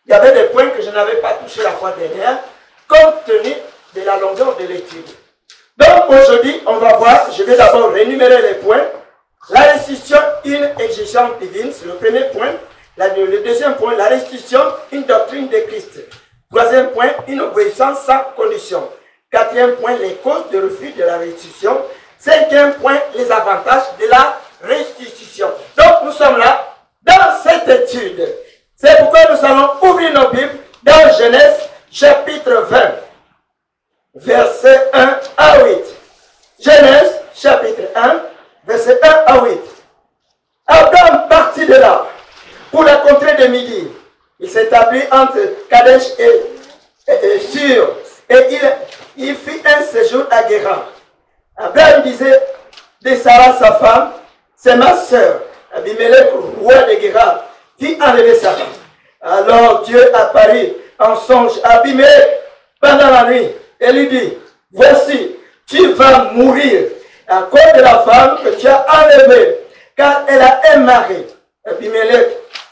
Il y avait des points que je n'avais pas touchés la fois dernière, compte tenu de la longueur de l'étude. Donc aujourd'hui, on va voir, je vais d'abord rémunérer les points. La restitution, une exigence divine, c'est le premier point. Le deuxième point, la restitution, une doctrine de Christ. Troisième point, une obéissance sans condition. Quatrième point, les causes de refus de la restitution. Cinquième point, les avantages de la restitution. Donc nous sommes là dans cette étude. C'est pourquoi nous allons ouvrir nos Bibles dans Genèse chapitre 20, versets 1 à 8. Genèse chapitre 1, versets 1 à 8. Abraham partit de là pour la contrée de Midi. Il s'établit entre Kadesh et Sur, et il fit un séjour à Guérar. Abraham disait de Sarah sa femme, c'est ma sœur. Abimelech, roi de Guérar, fit enlever Sarah. Alors Dieu apparut en songe à Abimelech pendant la nuit et lui dit, voici, tu vas mourir à cause de la femme que tu as enlevée, car elle a un mari. Abimelech,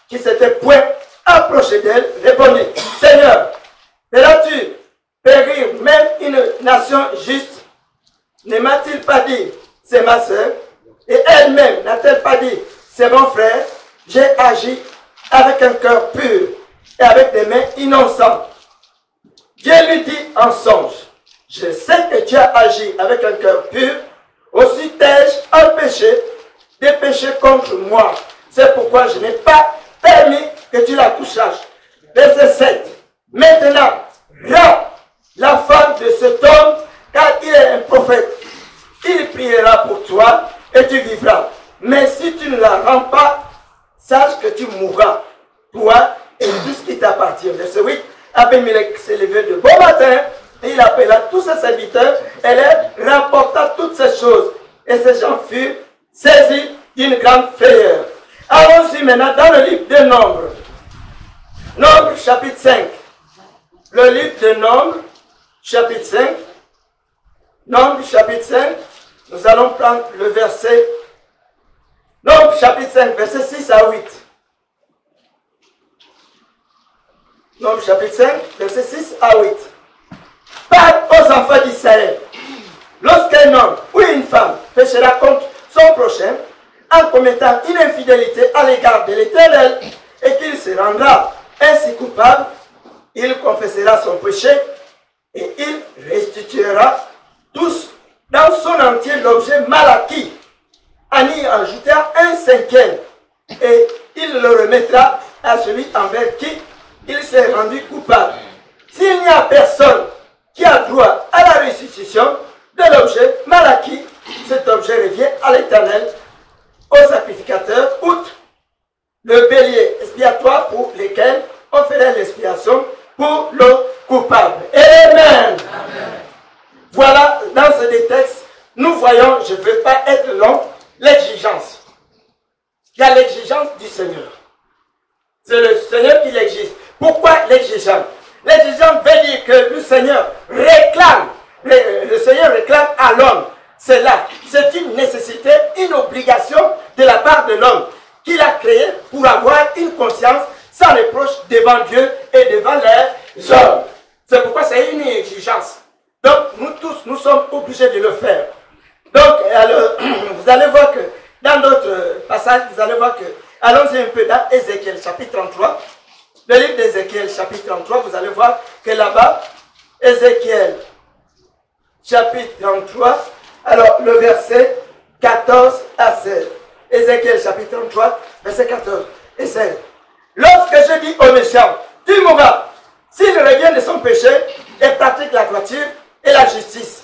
qui s'était point approché d'elle, répondit, Seigneur, verras-tu périr même une nation juste? Ne m'a-t-il pas dit, c'est ma sœur? Et elle-même n'a-t-elle pas dit, c'est mon frère? J'ai agi avec un cœur pur et avec des mains innocentes. Dieu lui dit en songe, je sais que tu as agi avec un cœur pur, aussi t'ai-je empêché de pécher contre moi. C'est pourquoi je n'ai pas permis que tu la couchasses. Verset 7. Maintenant, rends la femme de cet homme, car il est un prophète. Il priera pour toi et tu vivras. Mais si tu ne la rends pas, sache que tu mourras, toi et tout ce qui t'appartient. Verset 8. Abimelech s'est levé de bon matin et il appela tous ses serviteurs et leur rapporta toutes ces choses. Et ces gens furent saisis d'une grande frayeur. Allons-y maintenant dans le livre de Nombres. Nombres chapitre 5. Le livre de Nombres chapitre 5. Nombres chapitre 5. Nous allons prendre le verset. Nombres chapitre 5, verset 6 à 8. Nombres chapitre 5, verset 6 à 8. Parle aux enfants d'Israël. Lorsqu'un homme ou une femme péchera contre son prochain, en commettant une infidélité à l'égard de l'Éternel, et qu'il se rendra ainsi coupable, il confessera son péché et il restituera tous dans son entier l'objet mal acquis, en y ajoutant un cinquième, et il le remettra à celui envers qui il s'est rendu coupable. S'il n'y a personne qui a droit à la restitution de l'objet mal acquis, cet objet revient à l'Éternel, au sacrificateur, outre le bélier expiatoire pour lesquels on ferait l'expiation pour le coupable. Amen. Amen. Voilà, dans ce deux textes, nous voyons, je ne veux pas être long, l'exigence. Il y a l'exigence du Seigneur. C'est le Seigneur qui l'exige. Pourquoi l'exigence? L'exigence veut dire que le Seigneur réclame, le Seigneur réclame à l'homme. C'est là, c'est une nécessité, une obligation de la part de l'homme qu'il a créé pour avoir une conscience sans reproche devant Dieu et devant les hommes. C'est pourquoi c'est une exigence. Donc nous tous, nous sommes obligés de le faire. Donc alors, vous allez voir que dans d'autres passages, vous allez voir que, allons-y un peu dans Ézéchiel chapitre 33. Le livre d'Ézéchiel chapitre 33, vous allez voir que là-bas, Ézéchiel chapitre 33, alors le verset 14 à 16. Ézéchiel chapitre 33, verset 14 et 16. Lorsque je dis au méchant, tu mourras, s'il revient de son péché et pratique la droiture et la justice,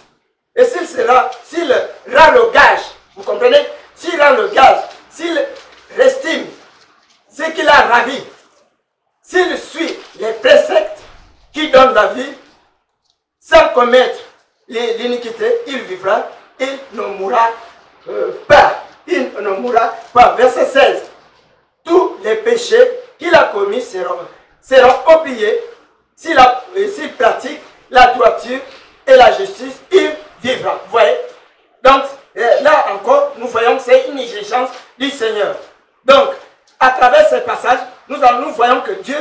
et s'il rend le gage, vous comprenez, s'il rend le gage, s'il estime ce qu'il a ravi, s'il suit les préceptes qui donnent la vie, sans commettre l'iniquité, il vivra, il ne mourra pas. Il ne mourra pas. Verset 16. Tous les péchés qu'il a commis seront oubliés. S'il pratique la droiture et la justice, il vivra. Vous voyez? Donc, là encore, nous voyons que c'est une exigence du Seigneur. Donc, à travers ces passages, nous voyons que Dieu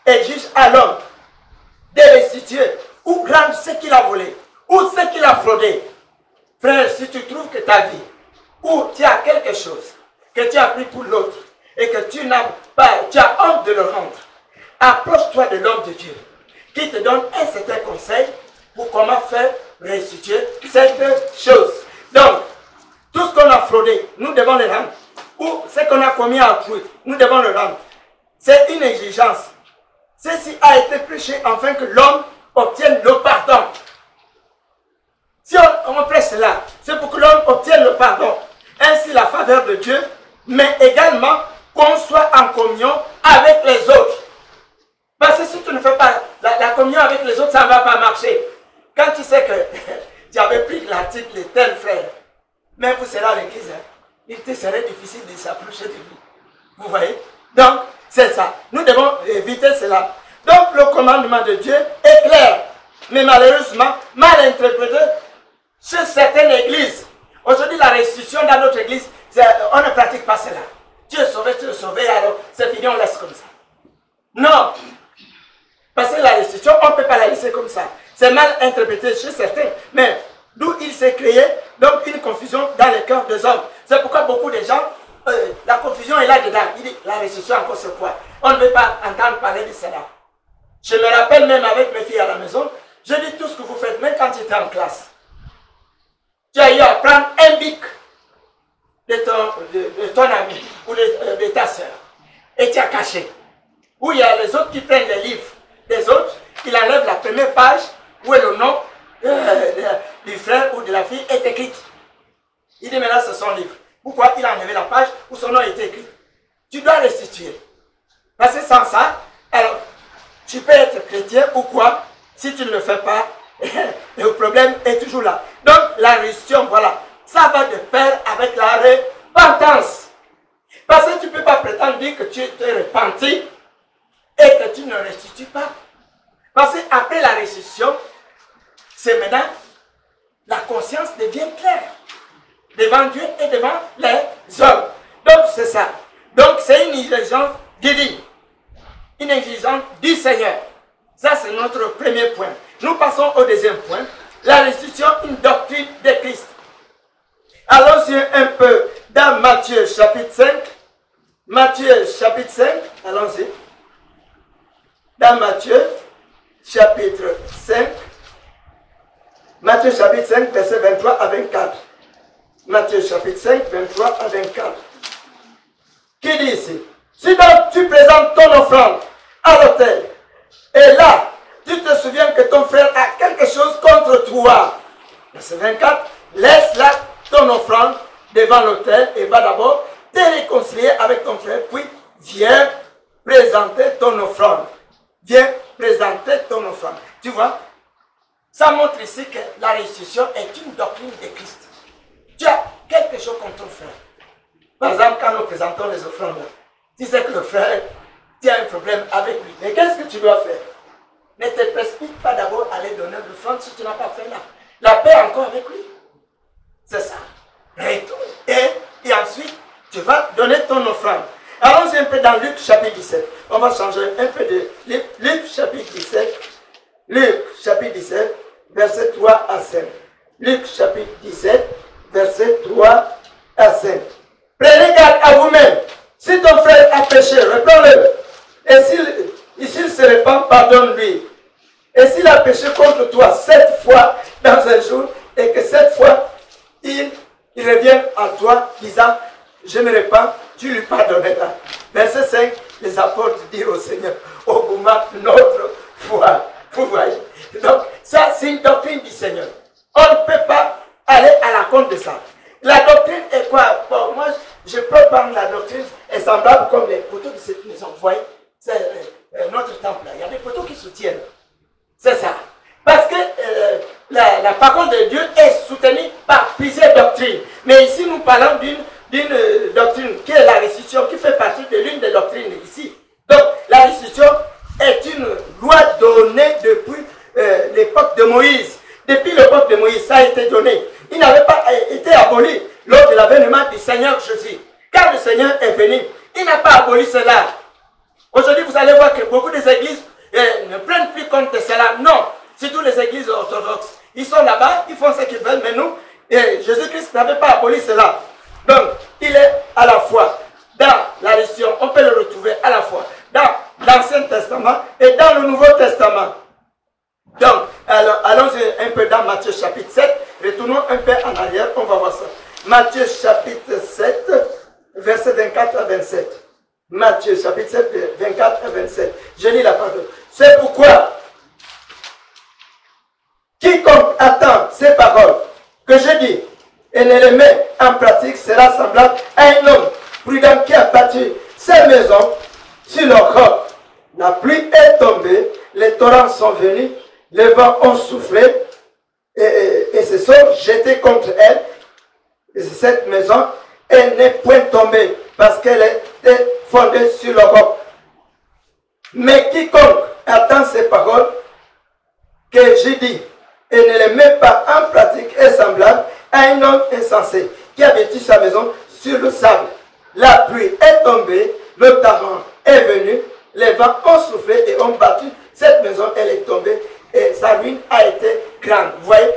exige à l'homme de restituer ou rendre ce qu'il a volé ou ce qu'il a fraudé. Frère, si tu trouves que ta vie, ou tu as quelque chose que tu as pris pour l'autre et que tu n'as pas, tu as honte de le rendre, approche-toi de l'homme de Dieu qui te donne un certain conseil pour comment faire restituer cette chose. Donc, tout ce qu'on a fraudé, nous devons le rendre. Ou ce qu'on a commis à autrui, nous devons le rendre. C'est une exigence. Ceci a été prêché afin que l'homme obtienne le pardon. Si on prêche cela, c'est pour que l'homme obtienne le pardon. Ainsi la faveur de Dieu, mais également qu'on soit en communion avec les autres. Parce que si tu ne fais pas la communion avec les autres, ça ne va pas marcher. Quand tu sais que tu avais pris l'article de tel frère, même vous serez à l'église, il te serait difficile de s'approcher de lui. Vous voyez? Donc, c'est ça. Nous devons éviter cela. Donc, le commandement de Dieu est clair, mais malheureusement, mal interprété chez certaines églises. Aujourd'hui, la restitution dans notre église, on ne pratique pas cela. Tu es sauvé, alors c'est fini, on laisse comme ça. Non. Parce que la restitution, on ne peut pas la laisser comme ça. C'est mal interprété chez certains. Mais d'où il s'est créé donc une confusion dans les cœurs des hommes. C'est pourquoi beaucoup de gens, la confusion est là-dedans. Il dit, la restitution encore c'est quoi? On ne veut pas entendre parler de cela. Je me rappelle même avec mes filles à la maison, je dis tout ce que vous faites, même quand tu étais en classe. Tu as eu à prendre un bic de ton ami ou de ta soeur et tu as caché. Ou il y a les autres qui prennent les livres des autres, ils enlèvent la première page où est le nom du frère ou de la fille est écrit. Il dit maintenant c'est son livre. Pourquoi il a enlevé la page où son nom est écrit? Tu dois restituer. Parce que sans ça, alors tu peux être chrétien ou quoi, si tu ne le fais pas, le problème est toujours là. Donc la restitution, voilà, ça va de pair avec la repentance. Parce que tu ne peux pas prétendre dire que tu t'es repenti et que tu ne restitues pas. Parce qu'après la restitution, c'est maintenant, la conscience devient claire devant Dieu et devant les hommes. Donc c'est ça. Donc c'est une exigence divine. Une exigence du Seigneur. Ça c'est notre premier point. Nous passons au deuxième point. La restitution, une doctrine de Christ. Allons-y un peu dans Matthieu chapitre 5. Matthieu chapitre 5. Allons-y. Dans Matthieu chapitre 5. Matthieu chapitre 5, verset 23 à 24. Matthieu chapitre 5, 23 à 24. Qui dit ici? Si donc tu présentes ton offrande à l'autel, et là, tu te souviens que ton frère a quelque chose contre toi. Verset 24, laisse là ton offrande devant l'autel et va d'abord te réconcilier avec ton frère, puis viens présenter ton offrande. Viens présenter ton offrande. Tu vois? Ça montre ici que la restitution est une doctrine de Christ. Tu as quelque chose contre ton frère. Par exemple, quand nous présentons les offrandes, tu sais que le frère, tu as un problème avec lui. Mais qu'est-ce que tu dois faire? Ne te précipite pas d'abord à aller donner l'offrande si tu n'as pas fait là. La paix encore avec lui. C'est ça. Et ensuite, tu vas donner ton offrande. Allons-y un peu dans Luc chapitre 17. On va changer un peu de Luc chapitre 17. Luc chapitre 17, verset 3 à 5. Luc chapitre 17, verset 3 à 5. Prenez garde à vous-même. Si ton frère a péché, reprends-le. Et s'il se répand, pardonne-lui. Et s'il a péché contre toi 7 fois dans un jour, et que 7 fois, il revient à toi, disant, je me répands, tu lui pardonneras. Verset 5, les apôtres dirent au Seigneur, augmente notre foi. Vous voyez? Donc, ça, c'est une doctrine du Seigneur. On ne peut pas aller à la compte de ça. La doctrine est quoi? Bon, moi, je peux prendre la doctrine, est semblable comme les poteaux qui se sont. Vous voyez? C'est notre temple là. Il y a des poteaux qui soutiennent. C'est ça. Parce que la parole de Dieu est soutenue par plusieurs doctrines. Mais ici, nous parlons d'une doctrine qui est la restitution, qui fait partie de l'une des doctrines ici. Donc, la restitution est une loi donnée depuis l'époque de Moïse. Depuis l'époque de Moïse, ça a été donné. Il n'avait pas été aboli lors de l'avènement du Seigneur Jésus. Quand le Seigneur est venu, il n'a pas aboli cela. Aujourd'hui, vous allez voir que beaucoup des églises là-bas, ils font ce qu'ils veulent, mais nous, Jésus-Christ n'avait pas aboli cela. Donc, il est à la fois dans la restitution, on peut le retrouver à la fois dans l'Ancien Testament et dans le Nouveau Testament. Donc, allons-y un peu dans Matthieu chapitre 7, retournons un peu en arrière, on va voir ça. Matthieu chapitre 7, versets 24 à 27. Matthieu chapitre 7, 24 à 27. Je lis la parole. C'est pourquoi quiconque attend ces paroles que je dis et ne les met en pratique sera semblable à un homme prudent qui a bâti ses maisons sur le roc. La pluie est tombée, les torrents sont venus, les vents ont soufflé et se sont jetés contre elle. Et cette maison, elle n'est point tombée parce qu'elle était fondée sur le roc. Mais quiconque attend ces paroles que j'ai dit et ne les met pas en pratique est semblable à un homme insensé qui a bâti sa maison sur le sable. La pluie est tombée, le torrent est venu, les vents ont soufflé et ont battu cette maison, elle est tombée et sa ruine a été grande. Vous voyez,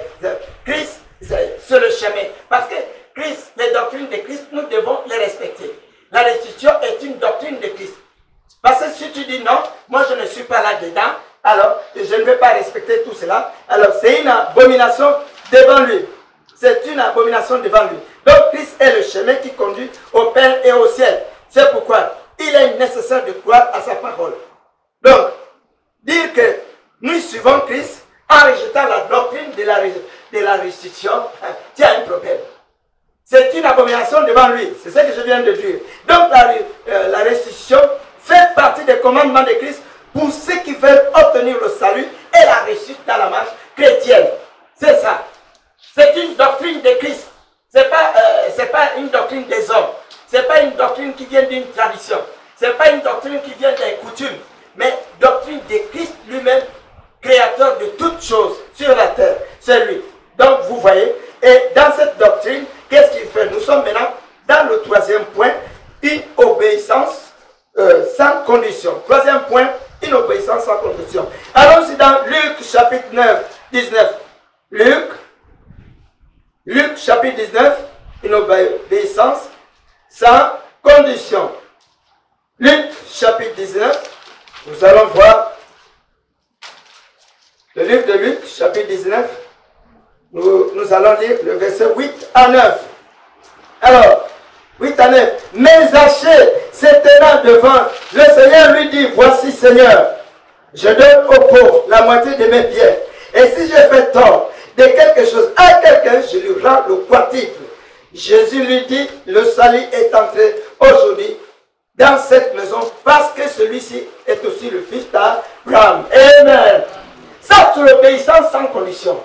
Christ, c'est sur le chemin. Parce que Christ, les doctrines de Christ, nous devons les respecter. La restitution est une doctrine de Christ. Parce que si tu dis non, moi je ne suis pas là-dedans, alors je ne vais pas respecter tout cela. Alors c'est une abomination devant lui. C'est une abomination devant lui. Donc Christ est le chemin qui conduit au Père et au ciel. C'est pourquoi il est nécessaire de croire à sa parole. Donc, dire que nous suivons Christ en rejetant la doctrine de la restitution, il y a un problème. C'est une abomination devant lui. C'est ce que je viens de dire. Donc la restitution fait partie des commandements de Christ pour ceux qui veulent obtenir le salut et la réussite dans la marche chrétienne. C'est ça. C'est une doctrine de Christ. Ce n'est pas une doctrine des hommes. Ce n'est pas une doctrine qui vient d'une tradition. Ce n'est pas une doctrine qui vient des coutumes. Mais doctrine de Christ lui-même, créateur de toutes choses sur la terre. C'est lui. Donc vous voyez, et dans cette doctrine, qu'est-ce qu'il fait? Nous sommes maintenant dans le troisième point, une obéissance sans condition. Troisième point, une obéissance sans condition. Allons-y dans Luc chapitre 9, 19. Luc chapitre 19, une obéissance sans condition. Luc chapitre 19, nous allons voir le livre de Luc chapitre 19. Nous allons lire le verset 8 à 9. Alors, 8 à 9. Mais Zachée, se tenant devant le Seigneur, lui dit, voici Seigneur, je donne aux pauvres la moitié de mes biens. Et si j'ai fait tort de quelque chose à quelqu'un, je lui rends le quadruple. Jésus lui dit, le salut est entré aujourd'hui dans cette maison parce que celui-ci est aussi le fils d'Abraham. Amen. Ça, c'est l'obéissance sans condition.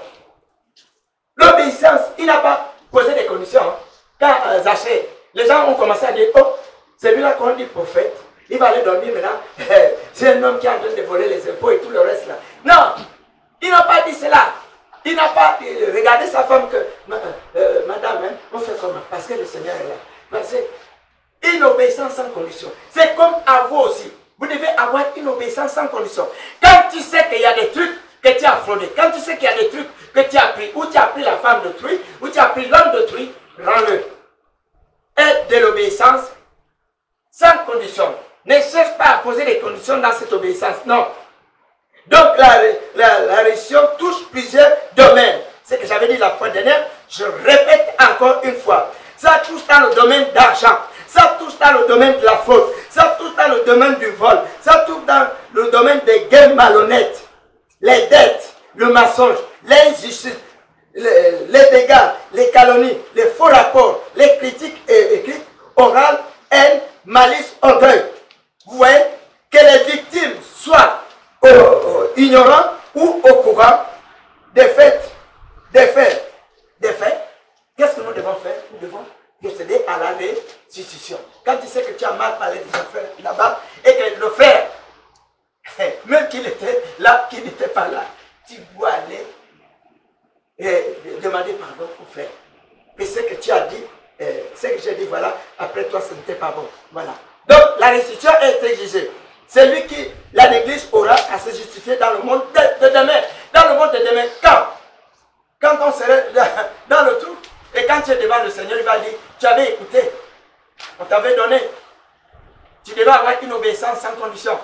L'obéissance, il n'a pas posé des conditions. Quand Zachée, les gens ont commencé à dire, oh, celui-là qu'on dit prophète, il va aller dormir maintenant. C'est un homme qui est en train de voler les impôts et tout le reste là. Non, il n'a pas dit cela. Il n'a pas regardé sa femme que, madame, hein, on fait comment? Parce que le Seigneur est là. Parce que une obéissance sans condition. C'est comme à vous aussi. Vous devez avoir une obéissance sans condition. Quand tu sais qu'il y a des trucs que tu as fraudés, quand tu sais qu'il y a des trucs que tu as pris, ou tu as pris la femme d'autrui, ou tu as pris l'homme d'autrui, rends-le. Et de l'obéissance sans condition. Ne cherche pas à poser des conditions dans cette obéissance, non. Donc la réussite touche plusieurs domaines. C'est ce que j'avais dit la fois dernière, je répète encore une fois. Ça touche dans le domaine d'argent, ça touche dans le domaine de la fraude, ça touche dans le domaine du vol, ça touche dans le domaine des gains malhonnêtes, les dettes, le mensonge, l'injustice, les dégâts, les calomnies, les faux rapports, les critiques écrites, orales, haine, malice, orgueil. Vous voyez que les victimes soient ignorants ou au courant des faits. Qu'est-ce que nous devons faire? Nous devons procéder à la restitution. Quand tu sais que tu as mal parlé des affaires là-bas et que le frère, même qu'il était là, qu'il n'était pas là, tu dois aller demander pardon au frère. Et ce que tu as dit, ce que j'ai dit, voilà, après toi, ce n'était pas bon. Voilà. Donc, la restitution est exigée. Celui qui la néglige aura à se justifier dans le monde de demain. Dans le monde de demain, quand tu es devant le Seigneur, il va dire, tu avais écouté, on t'avait donné. Tu devais avoir une obéissance sans condition.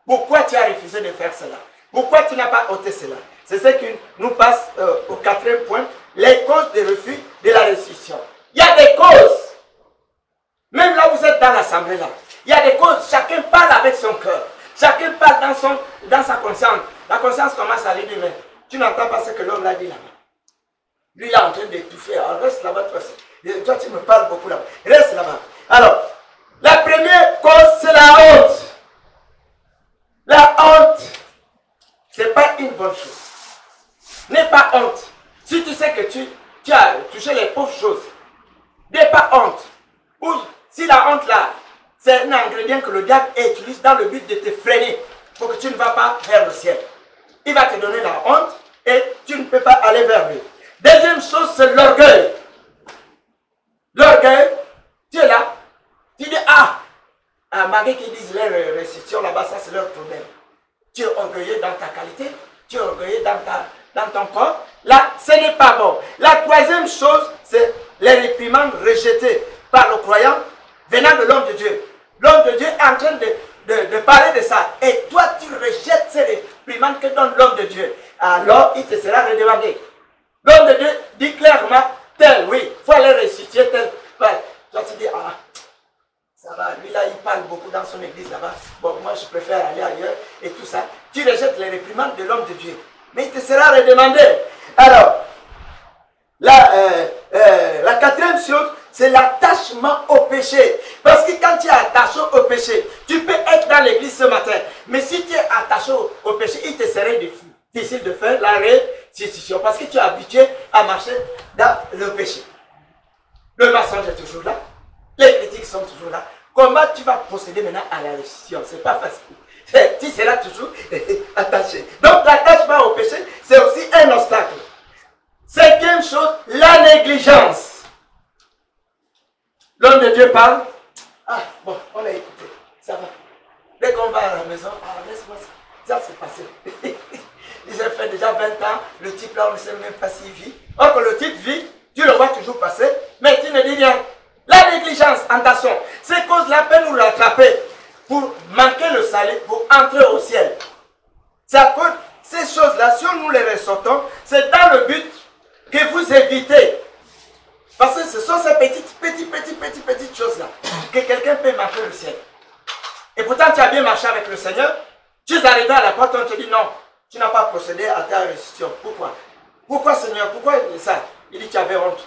Pourquoi tu as refusé de faire cela? Pourquoi tu n'as pas ôté cela? C'est ce qui nous passe au quatrième point, les causes de refus de la restitution. Il y a des causes. Même là, vous êtes dans l'assemblée là. Il y a des causes. Chacun parle avec son cœur. Chacun parle dans sa conscience. La conscience commence à lui dire, mais tu n'entends pas ce que l'homme l'a dit là-bas. Lui, il est en train d'étouffer. Alors, reste là-bas, toi, tu me parles beaucoup là-bas. Reste là-bas. Alors, la première cause, c'est la honte. La honte, ce n'est pas une bonne chose. N'aie pas honte. Si tu sais que tu as touché les pauvres choses, n'aie pas honte. Ou si la honte là, c'est un ingrédient que le diable utilise dans le but de te freiner pour que tu ne vas pas vers le ciel. Il va te donner la honte et tu ne peux pas aller vers lui. Deuxième chose, c'est l'orgueil. L'orgueil, tu es là, tu dis, malgré qu'ils disent leur restitution là-bas, ça c'est leur problème. Tu es orgueilleux dans ta qualité, tu es orgueilleux dans ton corps. Là, ce n'est pas bon. La troisième chose, c'est les réprimandes rejetées par le croyant venant de l'homme de Dieu. L'homme de Dieu est en train de parler de ça. Et toi, tu rejettes ces réprimandes que donne l'homme de Dieu. Alors, il te sera redemandé. L'homme de Dieu dit clairement, tel, oui, il faut aller restituer tel. Ouais. Toi, tu dis, ça va, lui là, il parle beaucoup dans son église là-bas. Bon, moi, je préfère aller ailleurs et tout ça. Tu rejettes les réprimandes de l'homme de Dieu. Mais il te sera redemandé. Alors, la quatrième chose, c'est l'attachement au péché. Parce que quand tu es attaché au péché, tu peux être dans l'église ce matin. Mais si tu es attaché au péché, il te serait difficile de faire la restitution. Parce que tu es habitué à marcher dans le péché. Le mensonge est toujours là. Les critiques sont toujours là. Comment tu vas procéder maintenant à la restitution? Ce n'est pas facile. Tu seras toujours attaché. Donc l'attachement au péché, c'est aussi un obstacle. Cinquième chose, la négligence. L'homme de Dieu parle. Bon, on a écouté. Ça va. Dès qu'on va à la maison, laisse-moi ça. Ça s'est passé. Il a fait déjà 20 ans. Le type là, on ne sait même pas s'il vit. Or que le type vit, tu le vois toujours passer, mais tu ne dis rien. La négligence, attention, ces causes-là peuvent nous rattraper pour manquer le salut, pour entrer au ciel. C'est à cause ces choses-là, si nous les ressortons, c'est dans le but que vous évitez. Parce que ce sont ces petites choses-là que quelqu'un peut manquer le ciel. Et pourtant, tu as bien marché avec le Seigneur. Tu es arrivé à la porte, on te dit non, tu n'as pas procédé à ta restitution. Pourquoi? Pourquoi, Seigneur? Pourquoi ça? Il dit tu avais honte.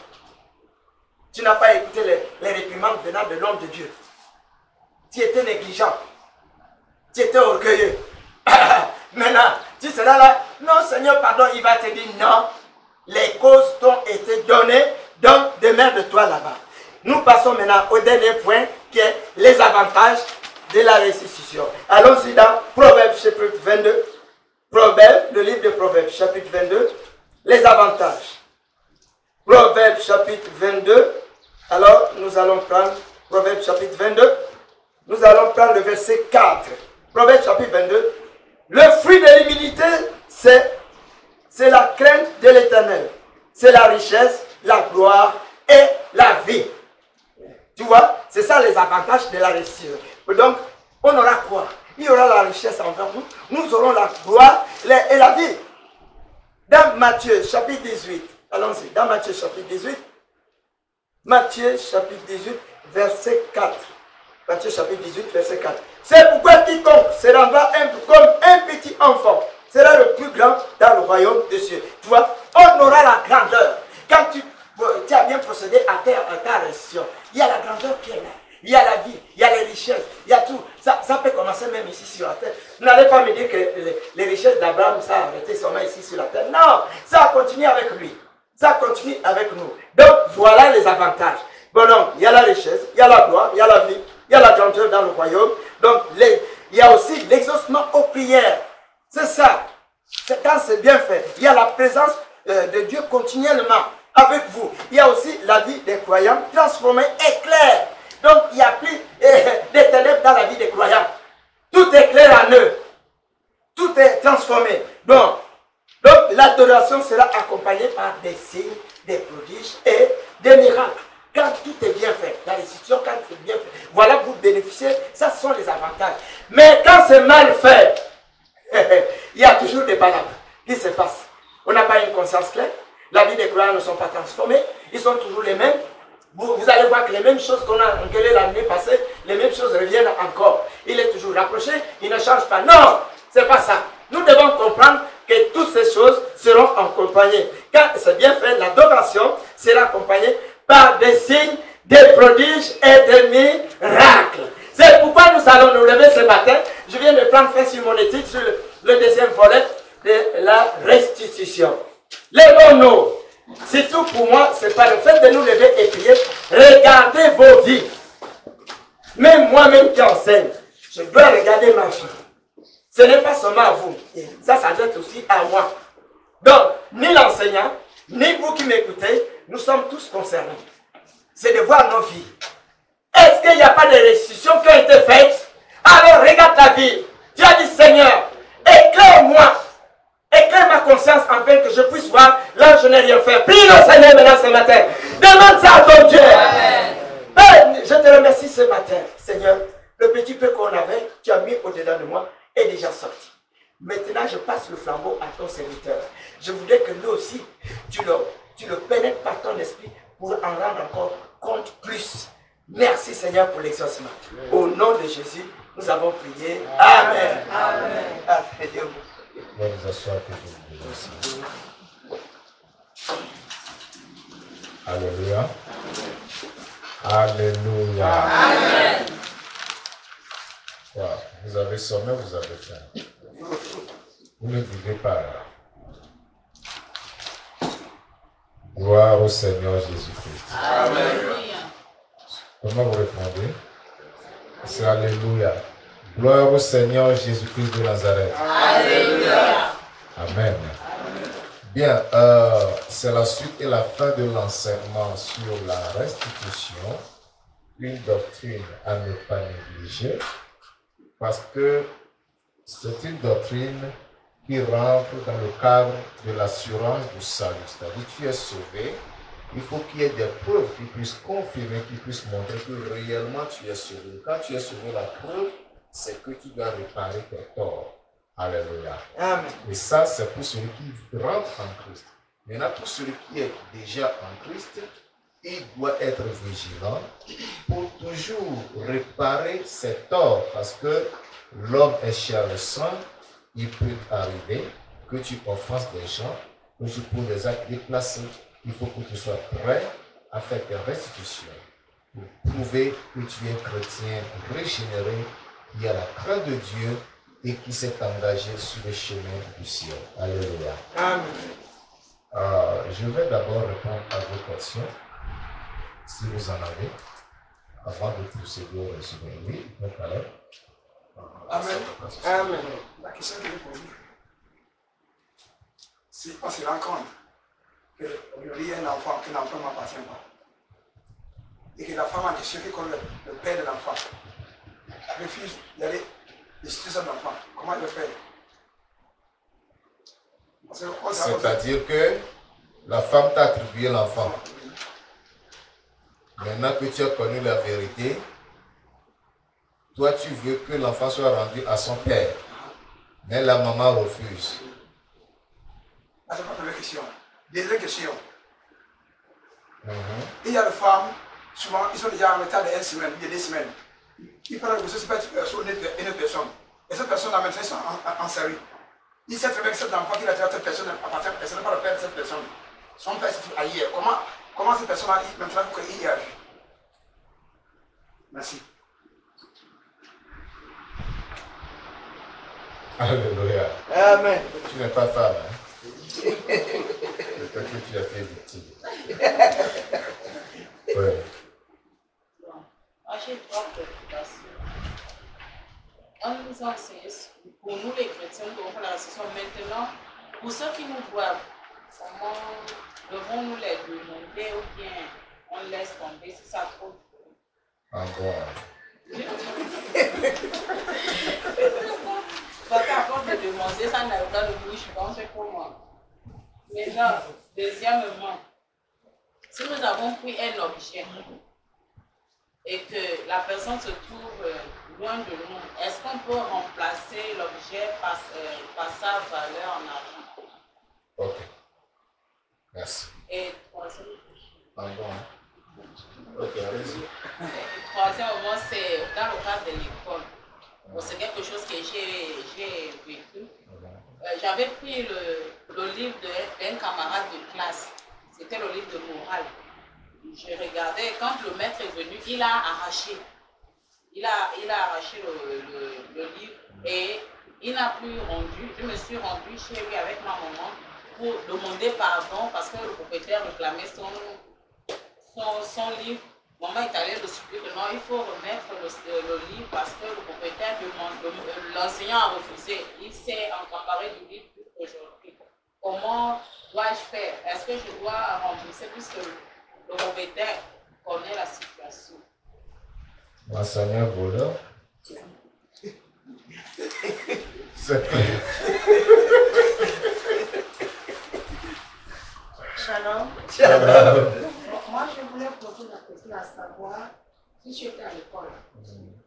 Tu n'as pas écouté les réprimandes venant de l'homme de Dieu. Tu étais négligent. Tu étais orgueilleux. Maintenant, tu seras là. Non, Seigneur, pardon. Il va te dire non. Les causes t'ont été données. Donc, demeure de toi là-bas. Nous passons maintenant au dernier point qui est les avantages de la restitution. Allons-y dans Proverbes chapitre 22. Proverbes, le livre de Proverbes chapitre 22. Les avantages. Proverbes chapitre 22. Alors, nous allons prendre Proverbes chapitre 22. Nous allons prendre le verset 4. Proverbes chapitre 22. Le fruit de l'humilité, c'est la crainte de l'Éternel. C'est la richesse, la gloire et la vie. Tu vois, c'est ça les avantages de la restitution. Donc, on aura quoi? Il y aura la richesse envers nous. Nous aurons la gloire et la vie. Dans Matthieu chapitre 18. Allons-y, dans Matthieu chapitre 18. Matthieu chapitre 18, verset 4. Matthieu chapitre 18, verset 4. C'est pourquoi quiconque se rendra comme un petit enfant sera le plus grand dans le royaume des cieux. Tu vois, on aura la grandeur. Quand tu as bien procédé à ta restitution, il y a la grandeur qui est là. Il y a la vie, il y a les richesses, il y a tout. Ça peut commencer même ici sur la terre. Vous n'allez pas me dire que les richesses d'Abraham, ça a arrêté seulement ici sur la terre. Non, ça a continué avec lui. Ça continue avec nous. Donc, voilà les avantages. Bon, donc, il y a la richesse, il y a la gloire, il y a la vie, il y a la grandeur dans le royaume. Donc, il y a aussi l'exaucement aux prières. C'est ça. C'est quand c'est bien fait. Il y a la présence de Dieu continuellement avec vous. Il y a aussi la vie des croyants transformée et claire. Donc, il n'y a plus des ténèbres dans la vie des croyants. Tout est clair en eux. Tout est transformé. Donc l'adoration sera accompagnée par des signes, des prodiges et des miracles. Quand tout est bien fait, la restitution, quand c'est bien fait, voilà, vous bénéficiez, ça ce sont les avantages. Mais quand c'est mal fait, il y a toujours des palabres qui se passent. On n'a pas une conscience claire, la vie des croyants ne sont pas transformées, ils sont toujours les mêmes. Vous allez voir que les mêmes choses qu'on a engueulées l'année passée, les mêmes choses reviennent encore. Il est toujours rapproché, il ne change pas. Non, c'est pas ça. Nous devons comprendre que toutes ces choses seront accompagnées. Quand c'est bien fait, l'adoration sera accompagnée par des signes, des prodiges et des miracles. C'est pourquoi nous allons nous lever ce matin. Je viens de prendre fin sur mon étude sur le deuxième volet de la restitution. Levons-nous. C'est tout pour moi, c'est pas le fait de nous lever et prier. Regardez vos vies. Même moi-même qui enseigne, je dois regarder ma vie. Ce n'est pas seulement à vous. Ça doit être aussi à moi. Donc, ni l'enseignant, ni vous qui m'écoutez, nous sommes tous concernés. C'est de voir nos vies. Est-ce qu'il n'y a pas de restitutions qui ont été faites? Alors, regarde ta vie. Tu as dit, Seigneur, éclaire-moi. Éclaire ma conscience afin que je puisse voir là je n'ai rien fait. Prie le Seigneur maintenant ce matin. Demande ça à ton Dieu. Amen. Père, je te remercie ce matin, Seigneur. Le petit peu qu'on avait, tu as mis au-dedans de moi, est déjà sorti. Maintenant, je passe le flambeau à ton serviteur. Je voudrais que lui aussi, tu le pénètres par ton esprit pour en rendre encore compte plus. Merci Seigneur pour l'exaucement. Au nom de Jésus, nous avons prié. Amen. Amen. Amen. On va nous asseoir que je vous bénisse. Alléluia. Alléluia. Amen. Wow. Vous avez sommeil, vous avez faim. Vous ne vivez pas là. Gloire au Seigneur Jésus-Christ. Amen. Comment vous répondez? C'est Alléluia. Gloire au Seigneur Jésus-Christ de Nazareth. Alléluia. Amen. Bien, c'est la suite et la fin de l'enseignement sur la restitution, une doctrine à ne pas négliger, parce que c'est une doctrine qui rentre dans le cadre de l'assurance du salut. C'est-à-dire, tu es sauvé, il faut qu'il y ait des preuves qui puissent confirmer, qui puissent montrer que réellement tu es sauvé. Quand tu es sauvé, la preuve, c'est que tu dois réparer tes torts. Alléluia. Amen. Et ça, c'est pour celui qui rentre en Christ. Maintenant, pour celui qui est déjà en Christ, il doit être vigilant pour toujours réparer ses torts. Parce que l'homme est cher le sang, il peut arriver que tu offenses des gens, que tu poses des actes déplacés. Il faut que tu sois prêt à faire tes restitutions pour prouver que tu es un chrétien régénéré, qui a la crainte de Dieu et qui s'est engagé sur le chemin du ciel. Alléluia. Amen. Je vais d'abord répondre à vos questions, si vous en avez, avant de procéder au résumé. Oui, donc alors. Amen. Amen. La question que je pose, si on se rend compte qu'aujourd'hui, un enfant ne m'appartient pas, et que la femme a décidé qu'on le père de l'enfant refuse d'aller restituer son enfant, comment il le fait? C'est-à-dire que la femme t'a attribué l'enfant. Maintenant que tu as connu la vérité, toi tu veux que l'enfant soit rendu à son père. Mais la maman refuse. C'est pas la question. Deuxième question. Il y a des femmes, souvent, ils sont déjà en retard de 1 semaine, de 2 semaines. Ils parlent de cette personne, une personne. Et cette personne, maintenant, ils sont en série. Il sait très bien que cet enfant qui a traité cette personne appartient à personne, n'est pas le père de cette personne. Son père est ailleurs. Comment cette personne a maintenant qu'il y a? Merci. Alléluia. Amen. Tu n'es pas femme. Hein? Peut-être que tu as fait victime. Oui. J'ai trois préoccupations. On nous enseigne, pour nous les chrétiens, pour la session maintenant, pour ceux qui nous voient, comment devons-nous les demander ou bien on laisse tomber si ça trop? Encore. Parce qu'à force de demander, ça n'a pas de bouche, on fait comment? Maintenant, deuxièmement, si nous avons pris un objet et que la personne se trouve loin de nous, est-ce qu'on peut remplacer l'objet par sa valeur en argent? Ok. Merci. Et troisième, Ok, allez-y. troisièmement, c'est dans le cadre de l'école. Bon, c'est quelque chose que j'ai vécu. J'avais pris le livre d'un camarade de classe. C'était le livre de morale. Je regardais, quand le maître est venu, il a arraché. Il a arraché le livre et il n'a plus rendu. Je me suis rendue chez lui avec ma maman pour demander pardon parce que le propriétaire réclamait son livre. Maman est allée le supplier que non, il faut remettre le livre parce que le propriétaire demande, l'enseignant a refusé. Il s'est emparé du livre aujourd'hui. Comment dois-je faire? Est-ce que je dois rembourser puisque le propriétaire connaît la situation? L'enseignant voleur. Shalom. Shalom. Moi, je voulais poser la question à savoir si tu étais à l'école,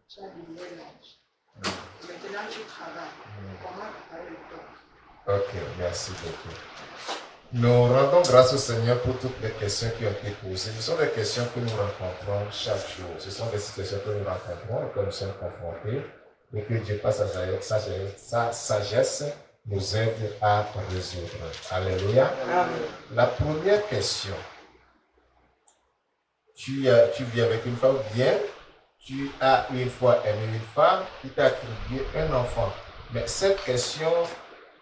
tu as diminué l'âge. Maintenant, tu travailles. Comment préparer le temps? Ok, merci beaucoup. Nous rendons grâce au Seigneur pour toutes les questions qui ont été posées. Ce sont des questions que nous rencontrons chaque jour. Ce sont des situations que nous rencontrons et que nous sommes confrontés. Et que Dieu, par sa sagesse, nous aide à résoudre. Alléluia. Amen. La première question. Tu vis avec une femme, bien, tu as une fois aimé une femme qui t'a attribué un enfant. Mais cette question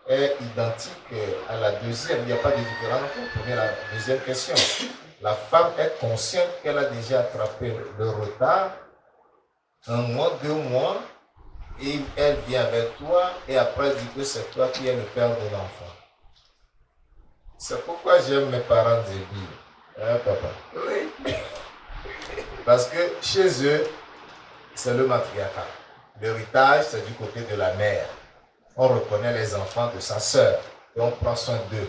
est identique à la deuxième. Il n'y a pas de différence entre la deuxième question. La femme est consciente qu'elle a déjà attrapé le retard, 1 mois, 2 mois, et elle vient avec toi et après elle dit que c'est toi qui es le père de l'enfant. C'est pourquoi j'aime mes parents débiles. Hein, papa? Oui. Parce que chez eux, c'est le matriarcat. L'héritage, c'est du côté de la mère. On reconnaît les enfants de sa sœur et on prend soin d'eux.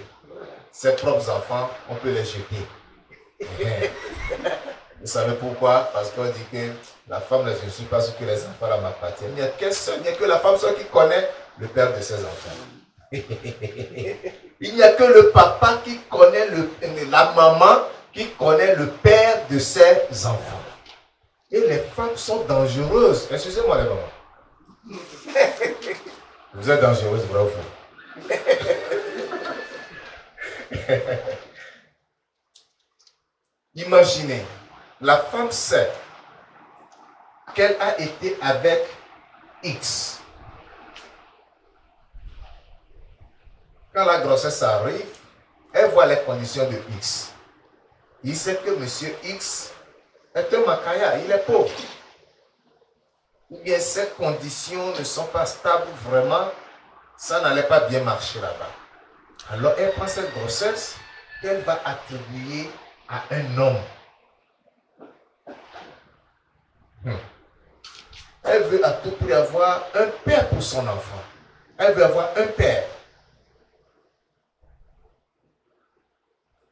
Ses propres enfants, on peut les jeter. Vous savez pourquoi? Parce qu'on dit que la femme ne suit pas ce que les enfants m'appartiennent. Il n'y a que la femme seule qui connaît le père de ses enfants. Il n'y a que le papa qui connaît la maman qui connaît le père de ses enfants. Et les femmes sont dangereuses. Excusez-moi les mamans. Vous êtes dangereuses, vrai ou faux? Imaginez, la femme sait qu'elle a été avec X. Quand la grossesse arrive, elle voit les conditions de X. Il sait que monsieur X est un macaya, il est pauvre. Ou bien ces conditions ne sont pas stables vraiment, ça n'allait pas bien marcher là-bas. Alors elle prend cette grossesse qu'elle va attribuer à un homme. Elle veut à tout prix avoir un père pour son enfant. Elle veut avoir un père.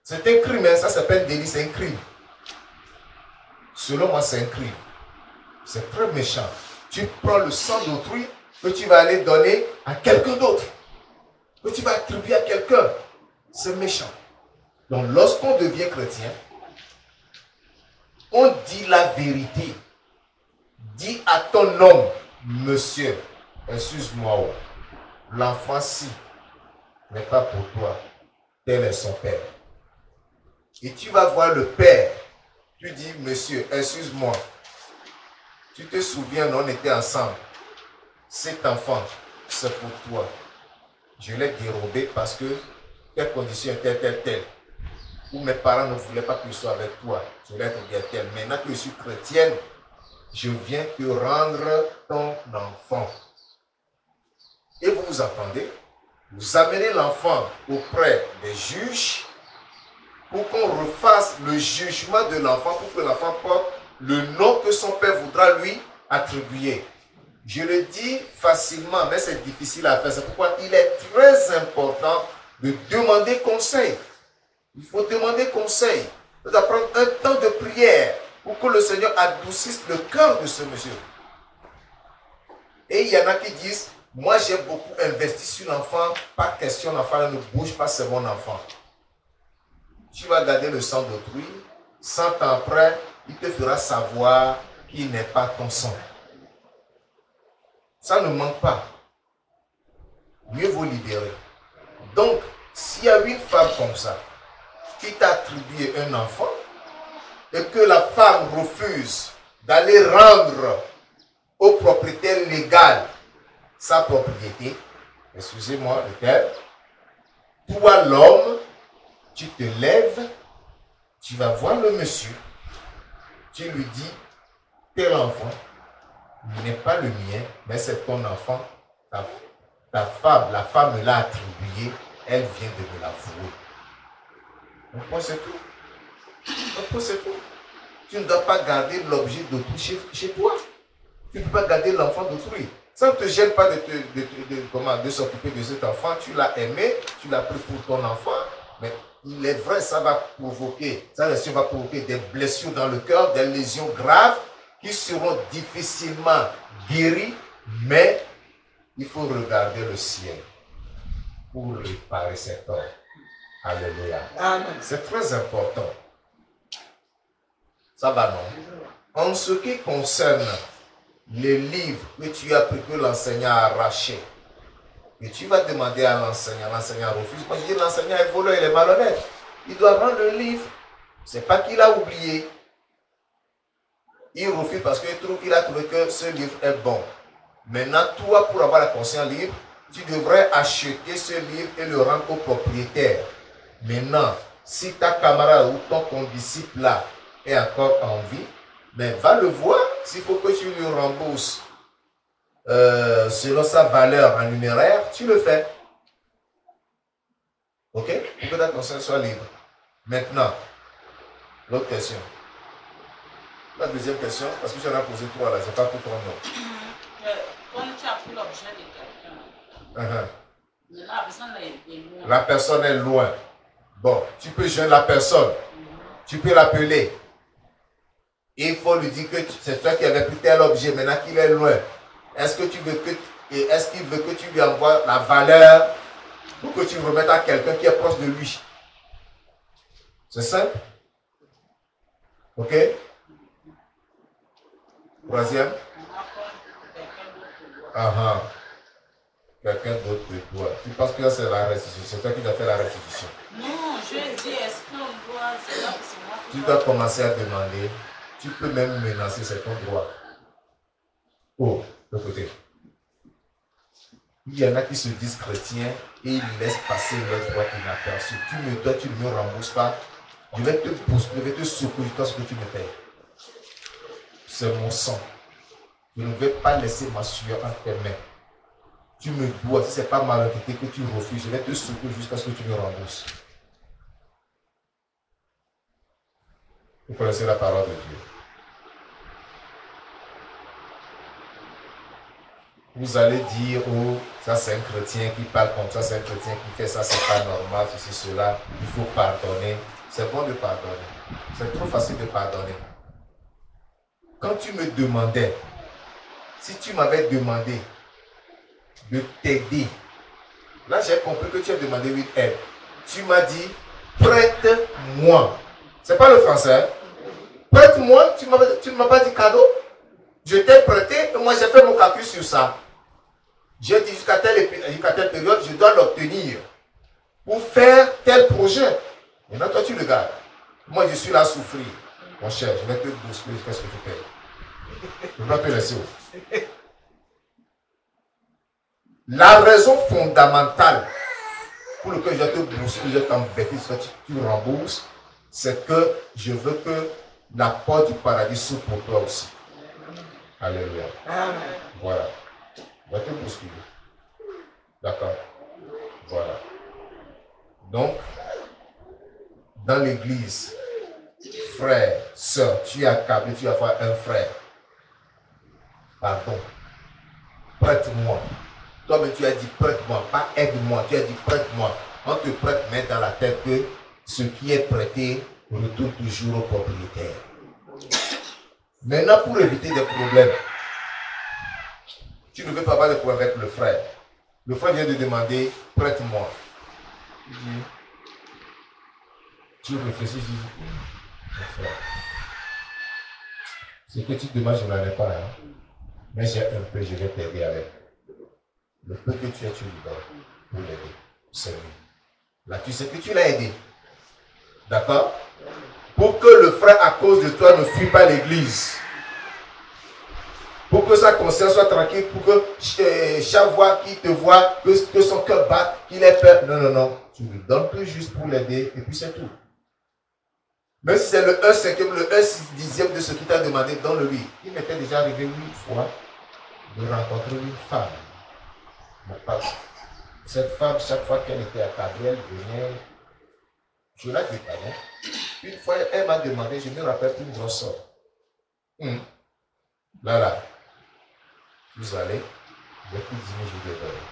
C'est un crime, hein? Ça s'appelle délit, c'est un crime. Selon moi, c'est un crime. C'est très méchant. Tu prends le sang d'autrui que tu vas aller donner à quelqu'un d'autre. Que tu vas attribuer à quelqu'un. C'est méchant. Donc, lorsqu'on devient chrétien, on dit la vérité. Dis à ton homme, monsieur, excuse-moi, l'enfant-ci n'est pas pour toi. Tel est son père. Et tu vas voir le père. Tu dis, monsieur, excuse-moi. Tu te souviens, on était ensemble. Cet enfant, c'est pour toi. Je l'ai dérobé parce que telle condition était telle. Ou mes parents ne voulaient pas que je sois avec toi. Je l'ai dit telle. Maintenant que je suis chrétienne, je viens te rendre ton enfant. Et vous vous entendez? Vous amenez l'enfant auprès des juges pour qu'on refasse le jugement de l'enfant, pour que l'enfant porte le nom que son père voudra lui attribuer. Je le dis facilement, mais c'est difficile à faire. C'est pourquoi il est très important de demander conseil. Il faut demander conseil. Ça doit prendre un temps de prière pour que le Seigneur adoucisse le cœur de ce monsieur. Et il y en a qui disent, moi j'ai beaucoup investi sur l'enfant, pas question, l'enfant ne bouge pas, c'est mon enfant. Tu vas garder le sang d'autrui, 100 ans après, il te fera savoir qu'il n'est pas ton sang. Ça ne manque pas. Mieux vaut libérer. Donc, s'il y a une femme comme ça, qui t'a attribué un enfant, et que la femme refuse d'aller rendre au propriétaire légal sa propriété, excusez-moi le terme, toi l'homme, tu te lèves, tu vas voir le monsieur, tu lui dis, tel enfant n'est pas le mien, mais c'est ton enfant, ta femme, la femme l'a attribué, elle vient de me l'avouer. Donc c'est tout. Donc c'est tout. Tu ne dois pas garder l'objet d'autrui chez toi. Tu ne peux pas garder l'enfant d'autrui. Ça ne te gêne pas de s'occuper de cet enfant. Tu l'as aimé, tu l'as pris pour ton enfant, mais il est vrai, ça va provoquer des blessures dans le cœur, des lésions graves qui seront difficilement guéries, mais il faut regarder le ciel pour réparer cet homme. Alléluia. C'est très important. Ça va, non? En ce qui concerne les livres que tu as pris, que l'enseignant a arraché, et tu vas demander à l'enseignant refuse. Quand je dis l'enseignant est voleur, il est malhonnête. Il doit rendre le livre. Ce n'est pas qu'il a oublié. Il refuse parce qu'il a trouvé que ce livre est bon. Maintenant, toi, pour avoir la conscience libre, tu devrais acheter ce livre et le rendre au propriétaire. Maintenant, si ta camarade ou ton condisciple là est encore en vie, mais va le voir. S'il faut que tu lui rembourses selon sa valeur en numéraire, tu le fais. Ok? Pour que ta conscience soit libre. Maintenant, l'autre question. La deuxième question, parce que j'en ai posé 3 là, c'est pas pour ton nom. Quand tu as pris l'objet de quelqu'un, la personne est loin. Bon, tu peux joindre la personne. Tu peux l'appeler. Il faut lui dire que c'est toi qui avais pris tel objet, maintenant qu'il est loin. Est-ce qu'il veut que tu lui envoies la valeur pour que tu le remettes à quelqu'un qui est proche de lui? C'est simple. Ok? Troisième. Quelqu'un d'autre que toi. Tu penses que c'est la restitution? C'est toi qui dois faire la restitution. Non, je dis, est-ce qu'on doit... C'est moi tu dois commencer à demander. Tu peux même menacer, c'est ton droit. Oh, de côté. Il y en a qui se disent chrétiens et ils laissent passer leur droit inaperçu. Tu me dois, tu ne me rembourses pas. Je vais te pousser, je vais te secourir jusqu'à ce que tu me payes. C'est mon sang. Je ne vais pas laisser ma sueur entre tes mains. Tu me dois, si ce n'est pas malhonnêteté que tu refuses, je vais te secourir jusqu'à ce que tu me rembourses. Vous connaissez la parole de Dieu. Vous allez dire, oh, ça c'est un chrétien qui parle comme ça, c'est un chrétien qui fait ça, c'est pas normal, ceci, cela, il faut pardonner. C'est bon de pardonner. C'est trop facile de pardonner. Quand tu me demandais, si tu m'avais demandé de t'aider, là j'ai compris que tu as demandé une aide. Tu m'as dit, prête-moi. C'est pas le français. Prête-moi, tu ne m'as pas dit cadeau. Je t'ai prêté et moi j'ai fait mon calcul sur ça. J'ai dit jusqu'à telle période, je dois l'obtenir pour faire tel projet. Maintenant, toi, tu le gardes. Moi, je suis là à souffrir. Mon cher, je vais te bousculer jusqu'à ce que tu payes. Je ne vais pas te laisser. La raison fondamentale pour laquelle je vais te bousculer, je vais t'embêter, que tu rembourses, c'est que je veux que la porte du paradis s'ouvre pour toi aussi. Alléluia. Voilà. Je vais te bousculer. D'accord. Voilà. Donc, dans l'église, frère, soeur, tu es accablé, tu vas voir un frère. Pardon. Prête-moi. Toi-même, tu as dit prête-moi, pas aide-moi. Tu as dit prête-moi. On te prête, mais dans la tête que ce qui est prêté retourne toujours au propriétaire. Maintenant, pour éviter des problèmes, tu ne veux pas avoir de problème avec le frère. Le frère vient de demander, prête-moi. Tu réfléchis, tu dis, mon frère, ce que tu demandes, je n'en ai pas. Hein. Mais j'ai un peu, je vais t'aider avec. Le peu que tu as, tu lui donnes pour l'aider. C'est lui. Là, tu sais que tu l'as aidé. D'accord? Pour que le frère, à cause de toi, ne fuit pas l'église. Pour que sa conscience soit tranquille, pour que chaque fois qu'il te voit, que son cœur batte, qu'il ait peur. Non, non, non. Tu lui donnes que juste pour l'aider et puis c'est tout. Même si c'est le 1/5, le 1/10 de ce qu'il t'a demandé, donne-le-lui. Il m'était déjà arrivé 8 fois de rencontrer une femme. Cette femme, chaque fois qu'elle était accablée, elle venait, je la dépannais. Une fois, elle m'a demandé, je me rappelle plus une grosse somme. Là, vous allez, j'ai plus 10 000, je vais donner.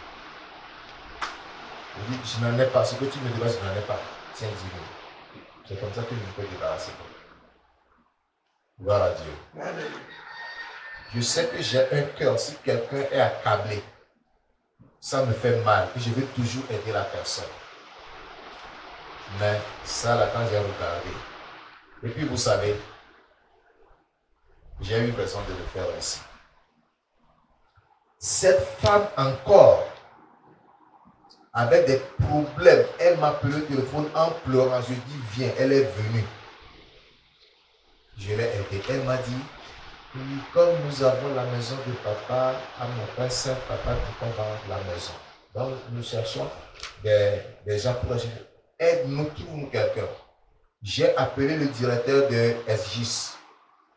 Je dis, je n'en ai pas, ce que tu me demandes, je n'en ai pas. Tiens, 10 000. C'est comme ça que je me peux débarrasser. Gloire à Dieu. Je sais que j'ai un cœur, si quelqu'un est accablé, ça me fait mal et je veux toujours aider la personne. Mais ça, là, quand j'ai regardé, et puis vous savez, j'ai eu raison de le faire ainsi. Cette femme encore, avec des problèmes, elle m'a appelé au téléphone en pleurant. Je dis, viens, elle est venue. Je l'ai aidée. Elle m'a dit, comme nous avons la maison de papa, à mon père Saint, papa dit qu'on vend la maison. Donc nous cherchons des gens pour acheter. Aide-nous, trouve-nous quelqu'un. J'ai appelé le directeur de SGIS.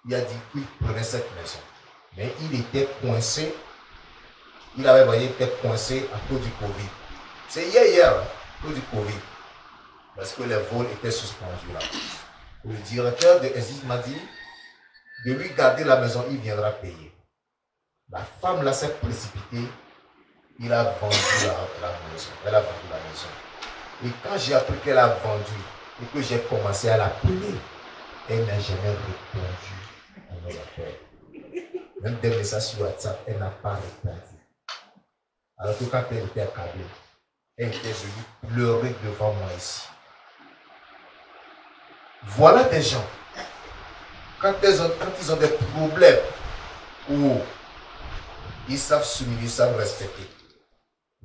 Il a dit qu'il prenait cette maison. Mais il était coincé. Il avait voyé, il était coincé à cause du Covid. C'est hier, à cause du Covid. Parce que les vols étaient suspendus là. Le directeur de SGIS m'a dit de lui garder la maison, il viendra payer. La femme là s'est précipitée. Il a vendu la maison. Elle a vendu la maison. Et quand j'ai appris qu'elle a vendu et que j'ai commencé à l'appeler, elle n'a jamais répondu à mes appels. Même des messages sur WhatsApp, elle n'a pas répondu. Alors que quand elle était accablée, elle était venue pleurer devant moi ici. Voilà des gens. Quand ils ont des problèmes où ils savent s'humilier, ils savent respecter.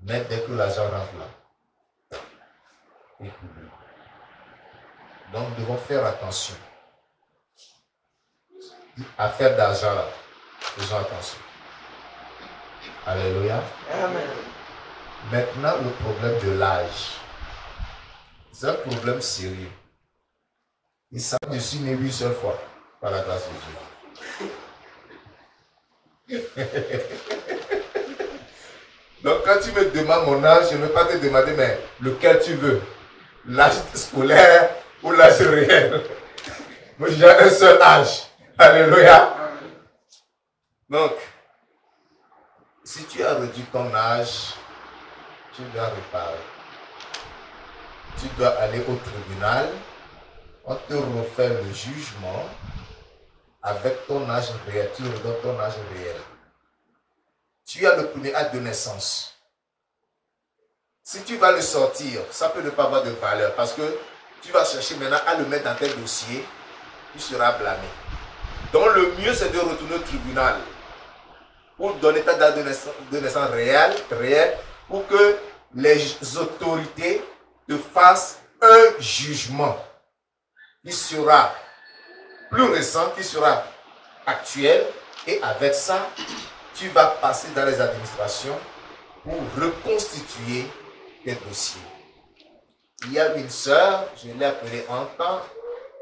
Mais dès que l'argent rentre là, ils oublient. Donc nous devons faire attention. Affaire d'argent là, faisons attention. Alléluia. Amen. Maintenant, le problème de l'âge. C'est un problème sérieux. Ils savent que je suis né 8 seules fois, par la grâce de Dieu. Donc quand tu me demandes mon âge, je ne vais pas te demander, mais lequel tu veux. L'âge scolaire ou l'âge réel. Moi j'ai un seul âge. Alléluia. Donc, si tu as réduit ton âge, tu dois réparer. Tu dois aller au tribunal. On te refait le jugement avec ton âge réel. Tu redonnes ton âge réel. Tu as le premier acte de naissance. Si tu vas le sortir, ça peut ne pas avoir de valeur parce que tu vas chercher maintenant à le mettre dans tes dossiers. Tu seras blâmé. Donc le mieux c'est de retourner au tribunal pour donner ta date de naissance réelle pour que les autorités te fassent un jugement qui sera plus récent, qui sera actuel, et avec ça, tu vas passer dans les administrations pour reconstituer tes dossiers. Il y a une sœur, je l'ai appelée en temps,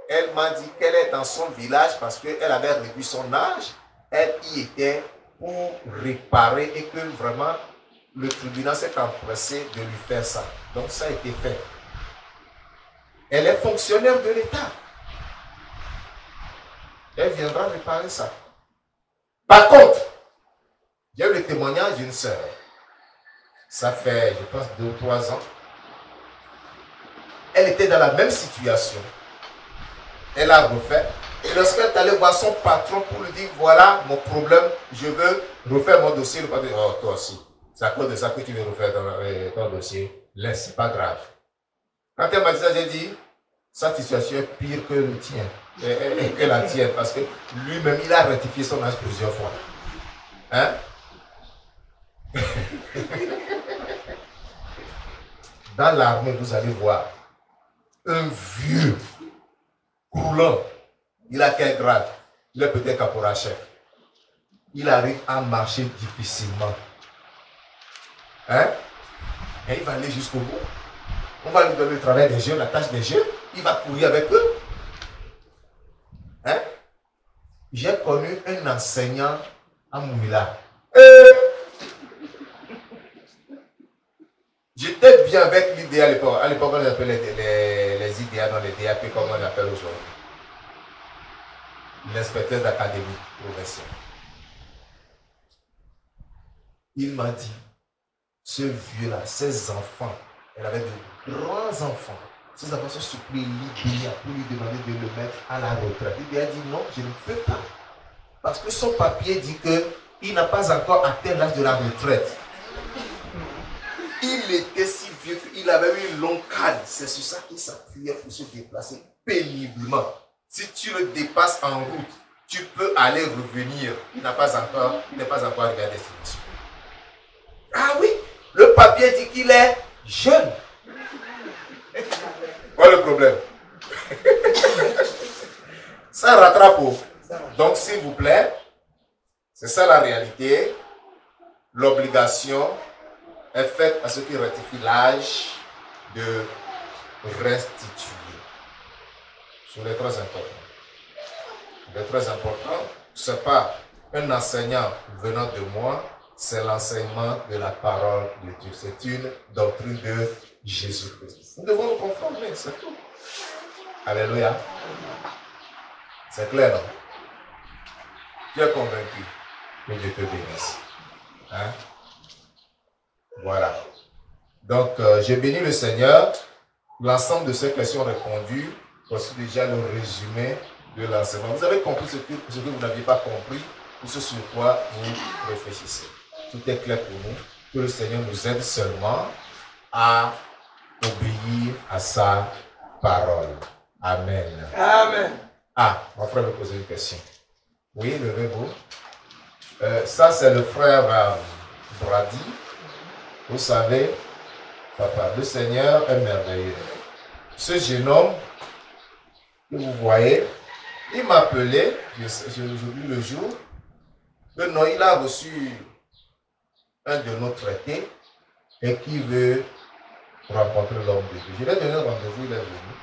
elle m'a dit qu'elle est dans son village parce qu'elle avait réduit son âge, elle y était pour réparer et que vraiment le tribunal s'est empressé de lui faire ça. Donc ça a été fait. Elle est fonctionnaire de l'État. Elle viendra réparer ça. Par contre, j'ai eu le témoignage d'une sœur. Ça fait, je pense, 2 ou 3 ans. Elle était dans la même situation. Elle a refait. Et lorsqu'elle est allée voir son patron pour lui dire, voilà mon problème, je veux refaire mon dossier. Le patron dit, oh, toi aussi, c'est à cause de ça que tu veux refaire ton dossier. Laisse, c'est pas grave. Quand elle m'a dit ça, j'ai dit, sa situation est pire que le tien, que la tienne, parce que lui-même, il a rectifié son âge plusieurs fois. Hein? Dans l'armée, vous allez voir un vieux roulant. Il a quel grade? Il est peut-être caporal-chef. Il arrive à marcher difficilement. Hein? Et il va aller jusqu'au bout. On va lui donner le travail des jeunes, la tâche des jeunes. Il va courir avec eux. Hein? J'ai connu un enseignant à Mouila. J'étais bien avec l'idée à l'époque. À l'époque, on appelait les idéas dans les DAP, comme on appelle aujourd'hui. L'inspecteur d'académie provinciale. Il m'a dit, ce vieux-là, ses enfants, elle avait de grands enfants. Ses enfants sont suppliés l'idée pour lui demander de le mettre à la retraite. Il a dit non, je ne peux pas. Parce que son papier dit qu'il n'a pas encore atteint l'âge de la retraite. Il était si vieux qu'il avait une longue canne. C'est sur ça qu'il s'appuyait pour se déplacer péniblement. Si tu le dépasses en route, tu peux aller revenir. Il n'est pas encore arrivé à destination. Ah oui, le papier dit qu'il est jeune. Quoi le problème? Ça rattrape. Donc, s'il vous plaît, c'est ça la réalité. L'obligation est faite à ceux qui rectifient l'âge de restituer. C'est le très important. Le très important, ce n'est pas un enseignant venant de moi, c'est l'enseignement de la parole de Dieu. C'est une doctrine de Jésus-Christ. Nous devons nous conformer, c'est tout. Alléluia. C'est clair, non? Tu es convaincu que Dieu te bénisse. Hein? Voilà. Donc, j'ai béni le Seigneur. L'ensemble de ces questions répondues, voici déjà le résumé de l'enseignement. Vous avez compris ce que vous n'aviez pas compris, ou ce sur quoi vous réfléchissez. Tout est clair pour nous. Que le Seigneur nous aide seulement à obéir à sa parole. Amen. Amen. Ah, mon frère veut poser une question. Oui, levez-vous. Ça, c'est le frère Brady. Vous savez, papa, le Seigneur est merveilleux. Ce jeune homme que vous voyez, il m'a appelé, j'ai vu le jour, que non, il a reçu un de nos traités et qui veut rencontrer l'homme de Dieu. Je lui ai donné un rendez-vous, il est venu.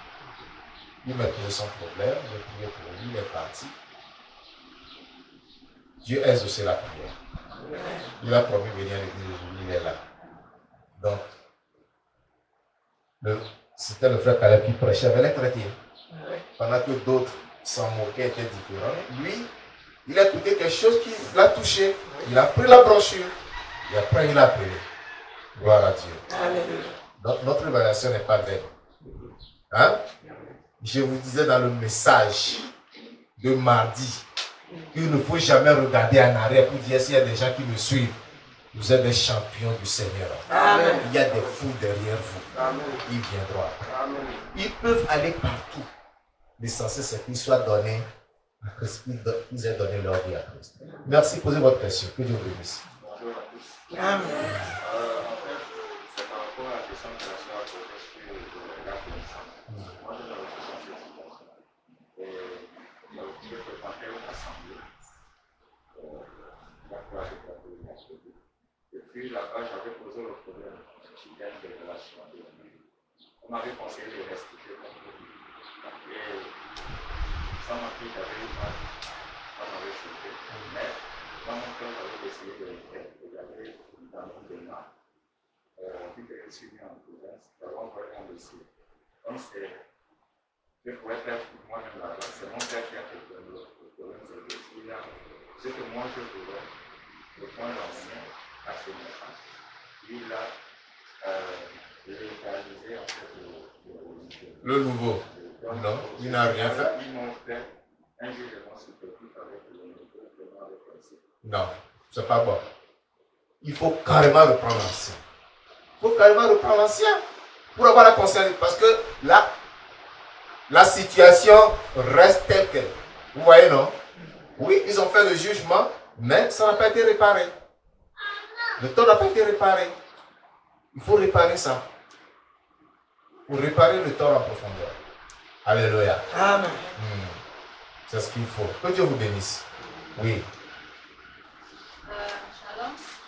Il m'a trouvé son problème, j'ai prié pour lui, il est parti. Dieu aide aussi la prière. Il a promis de venir à l'église aujourd'hui, il est là. Donc, c'était le frère Caleb qui prêchait avec les chrétiens. Pendant que d'autres s'en moquaient, étaient différents. Lui, il a écouté quelque chose qui l'a touché. Il a pris la brochure. Et après, il a appelé. Gloire à Dieu. Donc, notre évaluation n'est pas belle. Hein? Je vous disais dans le message de mardi qu'il ne faut jamais regarder en arrière pour dire s'il y a des gens qui me suivent. Vous êtes des champions du Seigneur. Amen. Il y a des fous derrière vous. Amen. Ils viendront après. Amen. Ils peuvent aller partout. L'essentiel, c'est qu'ils soient donnés à Christ, qu'ils aient donné leur vie à Christ. Merci. Posez votre question. Que Dieu vous bénisse. Amen. C'est par rapport à la question de la soirée sur la connaissance. Moi, je l'ai reçu et je fréquentais une assemblée. Et puis là-bas, j'avais posé le problème qui gagne des relations. On m'avait conseillé de restituer comme je dis. Et ça m'a pris, j'avais eu mal. Ça m'avait sauté. Mais dans mon cœur, j'avais essayé de le faire. J'avais dans mon débat, vu que je suis né en province, j'avais envoyé mon dossier. Donc, je pourrais faire pour moi-même là-bas. C'est mon père qui a fait le problème de dossier. Ce que moi je voulais, le point l'ancien à ce moment, il a légalisé en fait le nouveau. Non, il n'a rien fait. Ils m'ont jugement subjectif avec le principe. Non, c'est pas bon. Il faut carrément reprendre l'ancien. Il faut carrément reprendre l'ancien pour avoir la conscience. Parce que là, la situation reste telle qu'elle. Vous voyez, non? Oui, ils ont fait le jugement, mais ça n'a pas été réparé. Le temps n'a pas été réparé. Il faut réparer ça. Pour réparer le temps en profondeur. Alléluia. Amen. C'est ce qu'il faut. Que Dieu vous bénisse. Oui.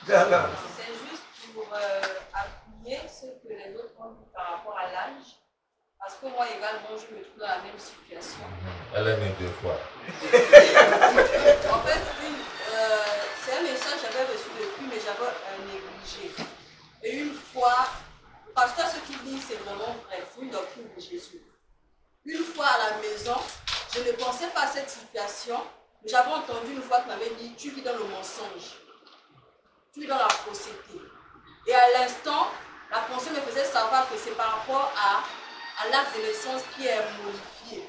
Shalom. C'est juste pour appuyer ce que les autres ont dit par rapport à l'âge. Parce que moi également, je me trouve dans la même situation. Elle est née 2 fois. En fait, c'est un message que j'avais reçu depuis, mais j'avais négligé. Et une fois, parce que ce qu'il dit, c'est vraiment vrai, c'est une doctrine de Jésus. Une fois à la maison, je ne pensais pas à cette situation, mais j'avais entendu une voix qui m'avait dit, tu vis dans le mensonge, tu vis dans la fausseté. Et à l'instant, la pensée me faisait savoir que c'est par rapport à l'acte de naissance qui est modifié.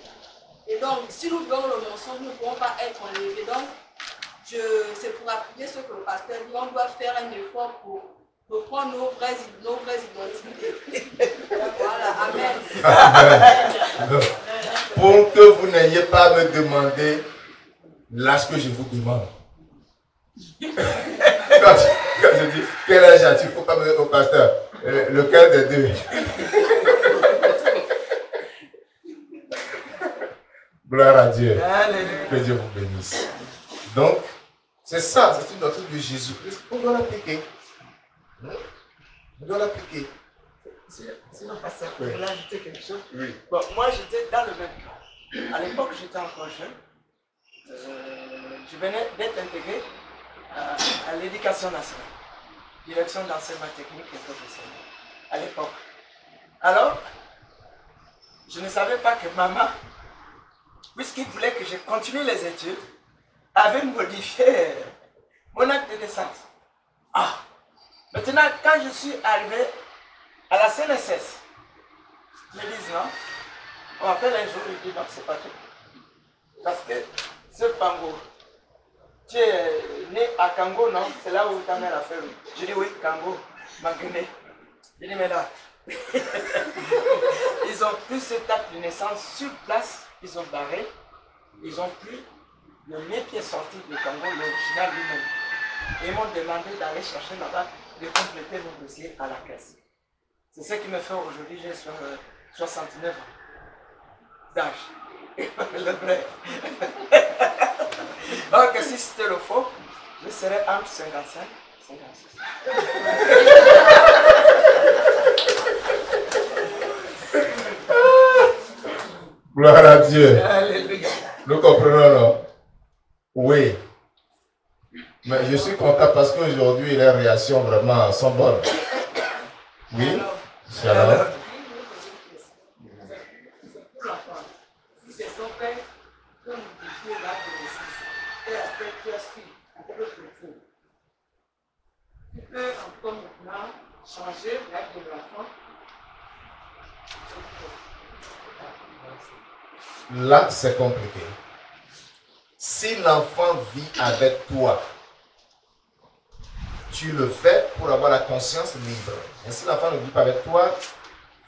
Et donc, si nous vivons le mensonge, nous ne pourrons pas être enlevés. Donc, c'est pour appuyer ce que le pasteur dit, on doit faire un effort pour reprendre nos vraies identités. Voilà, amen. Amen. Pour que vous n'ayez pas à me demander l'âge que je vous demande. Quand je dis quel âge as-tu, il ne faut pas me dire au pasteur, lequel des deux? Gloire à Dieu. Que Dieu vous bénisse. Donc, c'est ça, c'est une doctrine de Jésus-Christ. On doit l'appliquer. On doit l'appliquer. Sinon, pasteur, je Oui. voulais ajouter quelque chose. Oui. Bon, moi, j'étais dans le même cas. À l'époque, j'étais encore jeune. Je venais d'être intégré à l'éducation nationale, direction d'enseignement technique et professionnel, à l'époque. Alors, je ne savais pas que maman, puisqu'il voulait que je continue les études, avait modifié mon acte de naissance. Ah! Maintenant, quand je suis arrivé à la CNSS, ils me disent non. On m'appelle un jour, il dit non, c'est pas tout. Parce que ce Pango, tu es né à Kango, non? C'est là où ta mère a fait. Je dis oui, Kango, ma Guinée. Je dis mais là, ils ont pris cet acte de naissance sur place, ils ont barré, ils ont pris le mien qui est sorti de Kango, l'original lui-même. Et ils m'ont demandé d'aller chercher là-bas, de compléter mon dossier à la caisse. C'est ce qui me fait aujourd'hui, j'ai 69 ans d'âge. Le vrai. Donc si c'était le faux, je serais entre 55 et 56. Gloire à Dieu. Alléluia. Nous comprenons, non? Oui. Mais je suis content parce qu'aujourd'hui, les réactions vraiment sont bonnes. Oui? Shalom. Si c'est son père, comme il dit, là, et après tu as suivi, avec le chrétien. Tu peux encore maintenant changer l'acte de l'enfant. Là, c'est compliqué. Si l'enfant vit avec toi, tu le fais pour avoir la conscience libre. Et si l'enfant ne vit pas avec toi,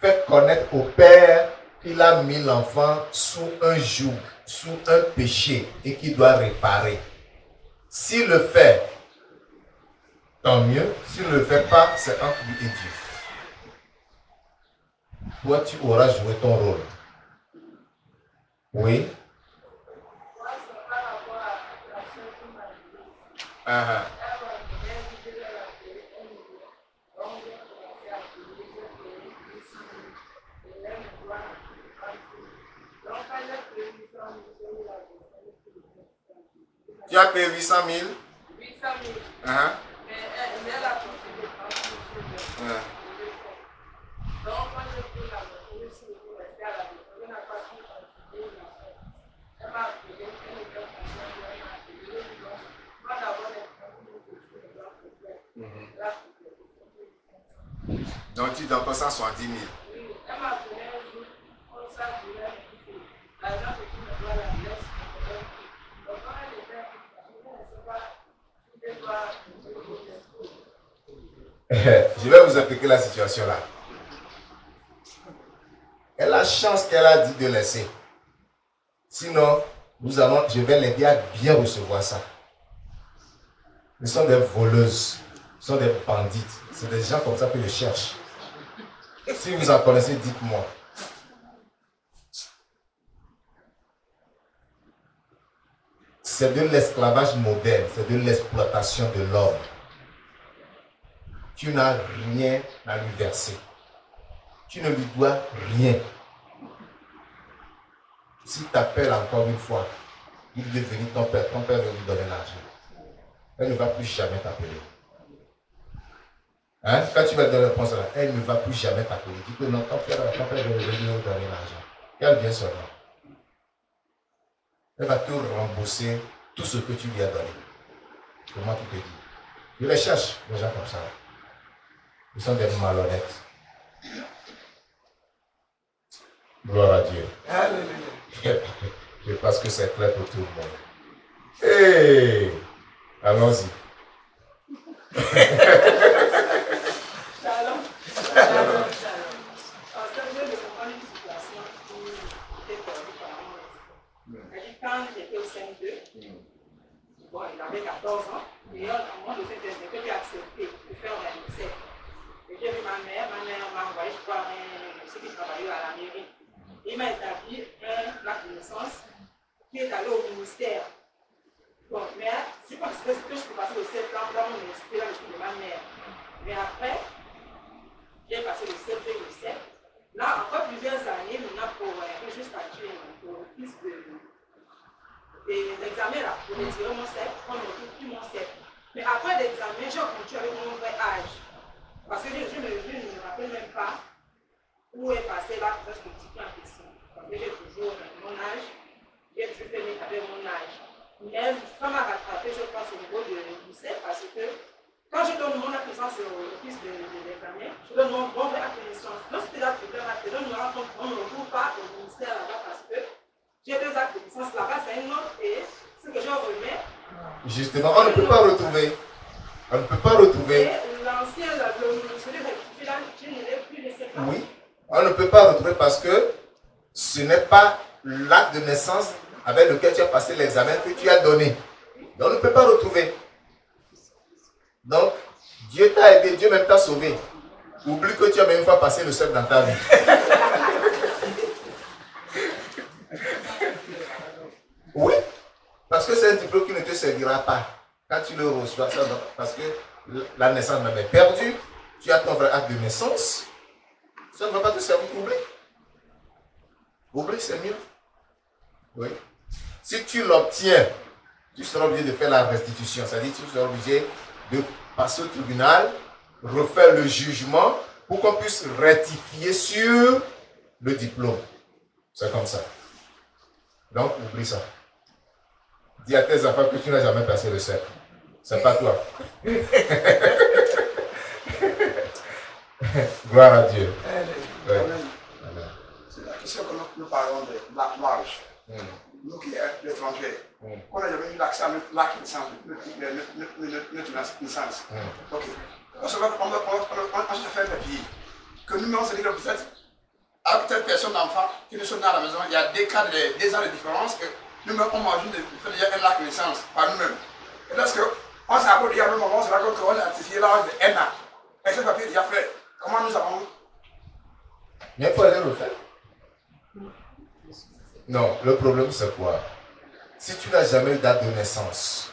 fais connaître au père qu'il a mis l'enfant sous un joug, sous un péché et qu'il doit réparer. S'il le fait, tant mieux. S'il ne le fait pas, c'est entre lui et Dieu. Toi, tu auras joué ton rôle. Oui. Uh-huh. Tu as payé 800 000? 800 000. Uh-huh. Mais elle a procédé par Uh-huh. donc, quand je pris la voiture, je suis restée à la maison, je n'ai pas pu continuer. Elle m'a appelé, elle était consciente, elle m'a appelé, moi d'abord, Donc tu donnes 170 000. oui, elle m'a appelé un jour, on s'est appelé, l'argent que tu me dois la laisse, Je vais vous expliquer la situation là. Elle a la chance qu'elle a dit de laisser. Sinon, je vais l'aider à bien recevoir ça. Ils sont des voleuses, ils sont des bandites. C'est des gens comme ça que je cherche. Si vous en connaissez, dites-moi. C'est de l'esclavage moderne, c'est de l'exploitation de l'homme. Tu n'as rien à lui verser. Tu ne lui dois rien. Si tu appelles encore une fois, il veut venir ton père veut lui donner l'argent. Elle ne va plus jamais t'appeler. Hein? Quand tu vas donner la réponse, elle ne va plus jamais t'appeler. Dis que non, ton père veut lui donner l'argent. Qu'elle vient seulement. Elle va te rembourser tout ce que tu lui as donné. Comment tu te dis? Je les cherche, les gens comme ça. Ils sont des malhonnêtes. Gloire à Dieu. Je pense que c'est clair pour tout le monde. Hey! Allons-y. Quand j'étais au CM2, bon, il avait 14 ans, et moi je sais que j'ai accepté de faire un lycée. Et j'ai vu ma mère m'a envoyé, je crois, ceux qui travaillaient à la mairie. Il m'a établi un acte de naissance qui est allé au ministère. Bon, mais je pense que je peux passer le 7 ans dans mon esprit, là, je suis de ma mère. Mais après, j'ai passé le 7 et le 7. Là, après plusieurs années, maintenant, pour juste actuer pour le fils des examens là, pour retirer mon CEP, on ne retrouve plus mon CEP. Mais après l'examen, j'ai continué avec mon vrai âge. Parce que je ne me rappelle même pas où est passé là pour ce petit peu en question. Parce que j'ai toujours mon âge, j'ai toujours fait avec mon âge. Mais ça m'a rattrapé, je pense, au niveau du lycée, parce que quand je donne mon acquisition au fils de l'examen, je donne mon vrai acquisition. Lorsque c'est là que je donne mon acquisition, on ne me retrouve pas au ministère là-bas parce que j'ai deux actes de licence là-bas, c'est un autre et ce que je remets. Justement, on ne peut pas retrouver. On ne peut pas retrouver. L'ancien, celui rectifié là, je ne l'ai plus laissé pas. Oui, on ne peut pas retrouver parce que ce n'est pas l'acte de naissance avec lequel tu as passé l'examen que tu as donné. Donc on ne peut pas retrouver. Donc, Dieu t'a aidé, Dieu même t'a sauvé. Oublie que tu as même une fois passé le seul dans ta vie. Oui, parce que c'est un diplôme qui ne te servira pas quand tu le reçois. Ça, parce que la naissance même est perdue, tu as ton vrai acte de naissance, ça ne va pas te servir. Oublie. Oublie, c'est mieux. Oui. Si tu l'obtiens, tu seras obligé de faire la restitution. C'est-à-dire que tu seras obligé de passer au tribunal, refaire le jugement pour qu'on puisse rectifier sur le diplôme. C'est comme ça. Donc, oublie ça. Dis à tes enfants que tu n'as jamais passé le cercle. C'est pas toi. Gloire à Dieu. Oui. C'est la question que nous parlons de marge. Nous qui sommes l'étranger, on n'a jamais eu l'accès à notre licence. Ok. On se fait le pays. Que nous, on se dit que peut-être, avec telle personne d'enfant qui nous sont dans la maison, il y a des cas de 2 ans de différence que nous-mêmes, on m'ajoute de faire déjà un acte de naissance par nous-mêmes. Et lorsque on s'est abordé, il y a un moment, on se raconte qu'on a certifié l'âge de 1 an. Et ce papier est déjà fait. Comment nous avons. Mais il faut aller le faire. Non, le problème c'est quoi? Si tu n'as jamais eu date de naissance,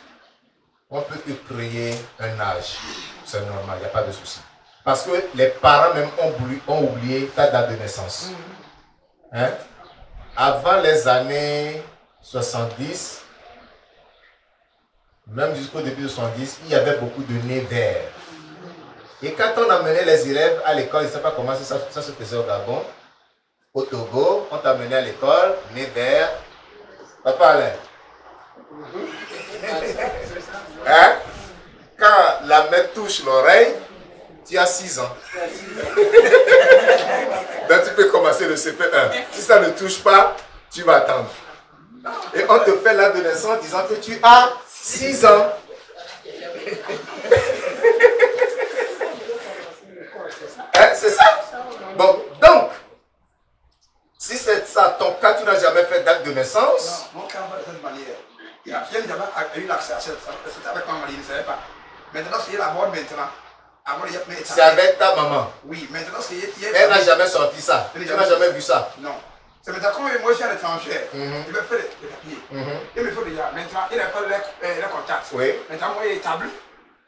on peut te créer un âge. C'est normal, il n'y a pas de souci. Parce que les parents même ont oublié ta date de naissance. Hein? Avant les années 70, même jusqu'au début de 70, il y avait beaucoup de nez verts. Et quand on amenait les élèves à l'école, je ne sais pas comment ça se faisait au Gabon, au Togo, on t'amenait à l'école, nez vert. Papa Alain. Hein? Quand la main touche l'oreille, tu as 6 ans. Donc tu peux commencer le CP1. Si ça ne touche pas, tu vas attendre. Et on te fait l'acte de naissance disant que tu as 6 ans. cas, tu n'as jamais fait d'acte de naissance. Non, mon cas va de cette manière. Il a eu l'accès à cette. C'était avec ma mari, il ne savait pas. Maintenant, c'est la bonne maintenant. C'est avec ta maman. Oui, maintenant, c'est. Elle n'a jamais sorti ça. Tu n'as jamais vu ça. Non. C'est maintenant, quand moi je suis à l'étranger, il me fait les papiers. Il me faut déjà. Maintenant, il n'a pas les contacts. Oui. Maintenant, moi, il est établi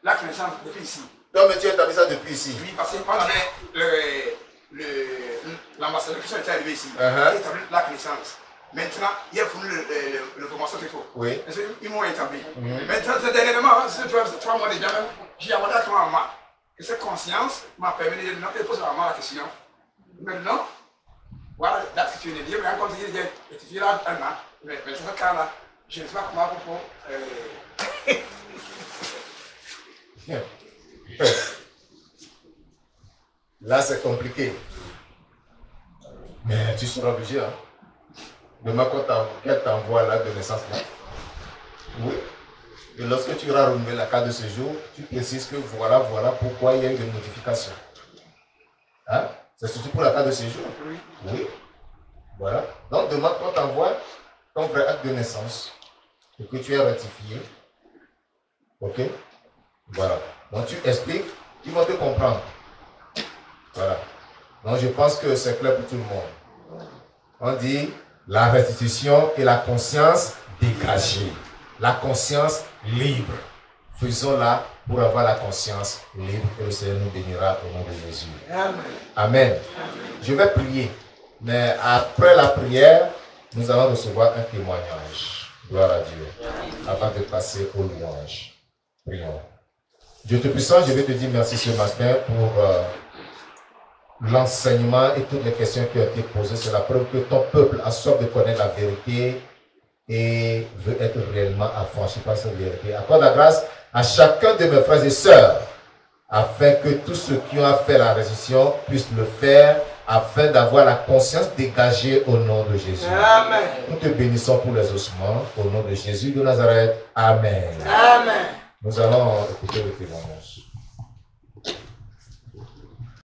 la connaissance depuis ici. Donc, mais tu as établi ça depuis ici. Oui, parce qu'on avait l'ambassadeur qui est arrivé ici. Il a établi la connaissance. Maintenant, il a fourni l'information qu'il faut. Oui. Ils m'ont établi. Maintenant, dernièrement, c'est 3 mois déjà même, j'ai abordé à ma maman. Et cette conscience m'a permis de poser à ma maman la question. Maintenant, voilà la question. Je me rends compte que j'ai étudié là un an. Mais dans ce cas-là, je ne sais pas comment pour. Là, c'est compliqué. Mais tu seras obligé, hein. Demain, quand qu'elle t'envoie l'acte de naissance là, oui. Et lorsque tu auras renouvelé la carte de séjour, tu précises que voilà pourquoi il y a eu des notifications. Hein? C'est surtout pour la carte de séjour. Oui. Voilà. Donc demain, quand tu envoies ton vrai acte de naissance et que tu es ratifié, ok? Voilà. Donc tu expliques, ils vont te comprendre. Voilà. Donc je pense que c'est clair pour tout le monde. On dit la restitution et la conscience dégagée. La conscience libre. Faisons-la pour avoir la conscience libre et le Seigneur nous bénira au nom de Jésus. Amen. Amen. Je vais prier. Mais après la prière, nous allons recevoir un témoignage. Gloire à Dieu. Avant de passer aux louanges. Prions. Dieu Tout-Puissant, je vais te dire merci ce matin pour l'enseignement et toutes les questions qui ont été posées. C'est la preuve que ton peuple a soif de connaître la vérité et veut être réellement affranchi par cette vérité. Accorde la grâce à chacun de mes frères et sœurs afin que tous ceux qui ont fait la résurrection puissent le faire afin d'avoir la conscience dégagée au nom de Jésus. Amen. Nous te bénissons pour les ossements au nom de Jésus de Nazareth. Amen. Amen. Nous allons écouter le témoignage.